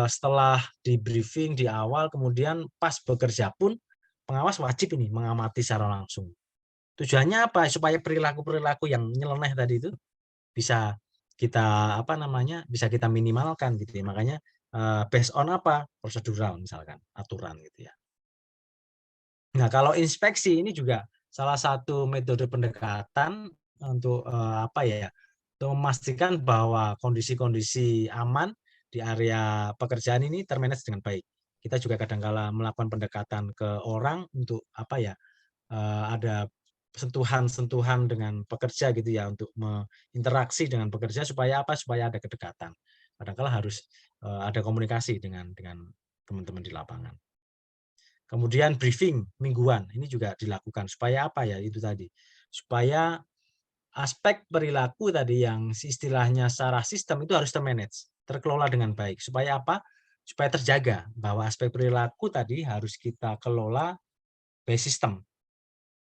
setelah di-briefing di awal, kemudian pas bekerja pun pengawas wajib ini mengamati secara langsung. Tujuannya apa? Supaya perilaku-perilaku yang nyeleneh tadi itu bisa kita, apa namanya, bisa kita minimalkan gitu ya. Makanya, based on apa? Prosedural misalkan, aturan gitu ya. Nah, kalau inspeksi ini juga salah satu metode pendekatan untuk, apa ya, untuk memastikan bahwa kondisi-kondisi aman di area pekerjaan ini termanage dengan baik. Kita juga kadangkala melakukan pendekatan ke orang untuk, apa ya, ada sentuhan-sentuhan dengan pekerja gitu ya, untuk interaksi dengan pekerja supaya apa, supaya ada kedekatan. Kadang-kala harus ada komunikasi dengan teman-teman di lapangan. Kemudian briefing mingguan, ini juga dilakukan supaya apa ya, itu tadi. Supaya aspek perilaku tadi yang istilahnya secara sistem itu harus termanage, terkelola dengan baik. Supaya apa? Supaya terjaga bahwa aspek perilaku tadi harus kita kelola by system.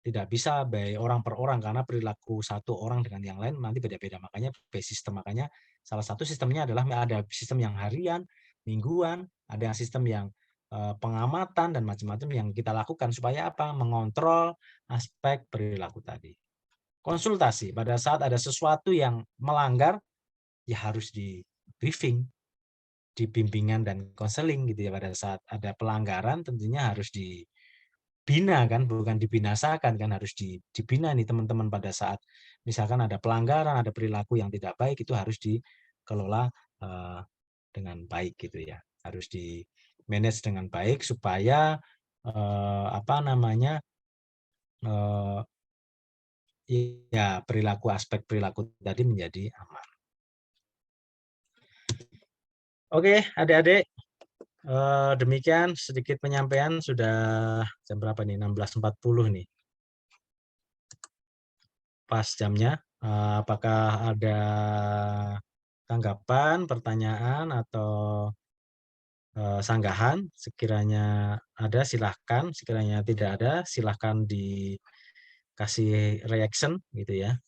Tidak bisa by orang per orang, karena perilaku satu orang dengan yang lain nanti beda-beda. Makanya by system. Makanya salah satu sistemnya adalah ada sistem yang harian, mingguan, ada yang sistem yang pengamatan dan macam-macam yang kita lakukan supaya apa? Mengontrol aspek perilaku tadi. Konsultasi pada saat ada sesuatu yang melanggar, ya harus di briefing, di bimbingan dan konseling gitu ya. Pada saat ada pelanggaran tentunya harus dibina kan, bukan dibinasakan kan, harus dibina nih teman-teman. Pada saat misalkan ada pelanggaran, ada perilaku yang tidak baik, itu harus dikelola dengan baik gitu ya, harus di manage dengan baik supaya ya aspek perilaku tadi menjadi aman. Oke, adik-adik, demikian sedikit penyampaian. Sudah jam berapa nih? 16.40 nih. Pas jamnya. Apakah ada tanggapan, pertanyaan, atau sanggahan? Sekiranya ada, silahkan. Sekiranya tidak ada, silahkan dikasih reaction gitu ya.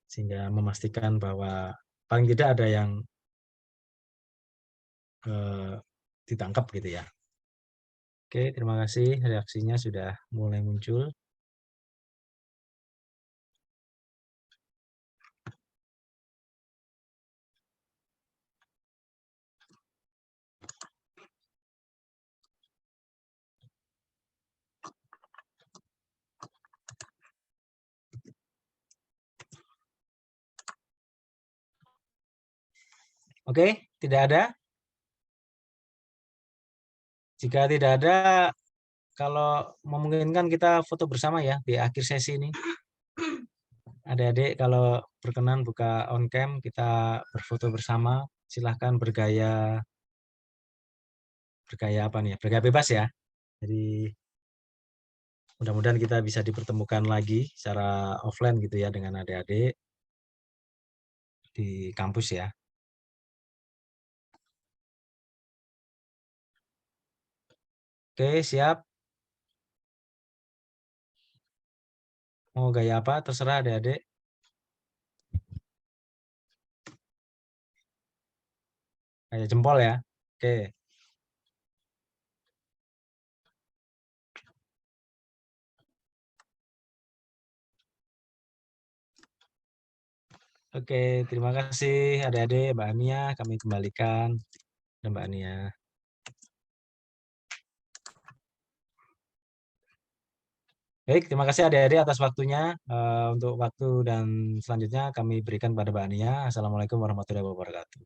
Sehingga memastikan bahwa paling tidak ada yang ditangkap gitu ya. Oke, terima kasih, reaksinya sudah mulai muncul. Oke, tidak ada. Jika tidak ada, kalau memungkinkan kita foto bersama ya di akhir sesi ini. Adik-adik kalau berkenan buka on cam, kita berfoto bersama. Silahkan bergaya apa nih? Bergaya bebas ya. Jadi mudah-mudahan kita bisa dipertemukan lagi secara offline gitu ya dengan adik-adik di kampus ya. Oke, siap. Mau gaya apa? Terserah adik-adik. Kayak jempol ya. Oke. Oke, terima kasih adik-adik, Mbak Ania. Kami kembalikan dan Mbak Ania. Baik, terima kasih adik-adik atas waktunya. Untuk waktu dan selanjutnya kami berikan pada Mbak Ania. Assalamualaikum warahmatullahi wabarakatuh.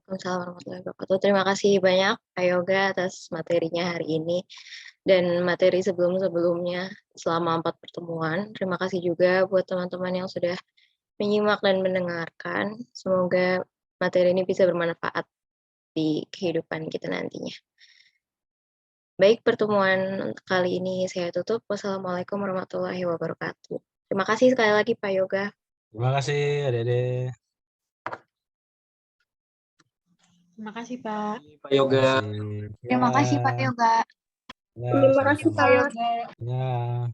Waalaikumsalam warahmatullahi wabarakatuh. Terima kasih banyak Pak Yoga atas materinya hari ini dan materi sebelum-sebelumnya selama 4 pertemuan. Terima kasih juga buat teman-teman yang sudah menyimak dan mendengarkan. Semoga materi ini bisa bermanfaat di kehidupan kita nantinya. Baik, pertemuan kali ini saya tutup. Wassalamualaikum warahmatullahi wabarakatuh. Terima kasih sekali lagi Pak Yoga. Terima kasih adik-adik. Terima kasih, Pak. Pak Yoga. Terima kasih. Terima kasih, Pak Yoga. Ya, Terima kasih, sama-sama. Pak. Ya.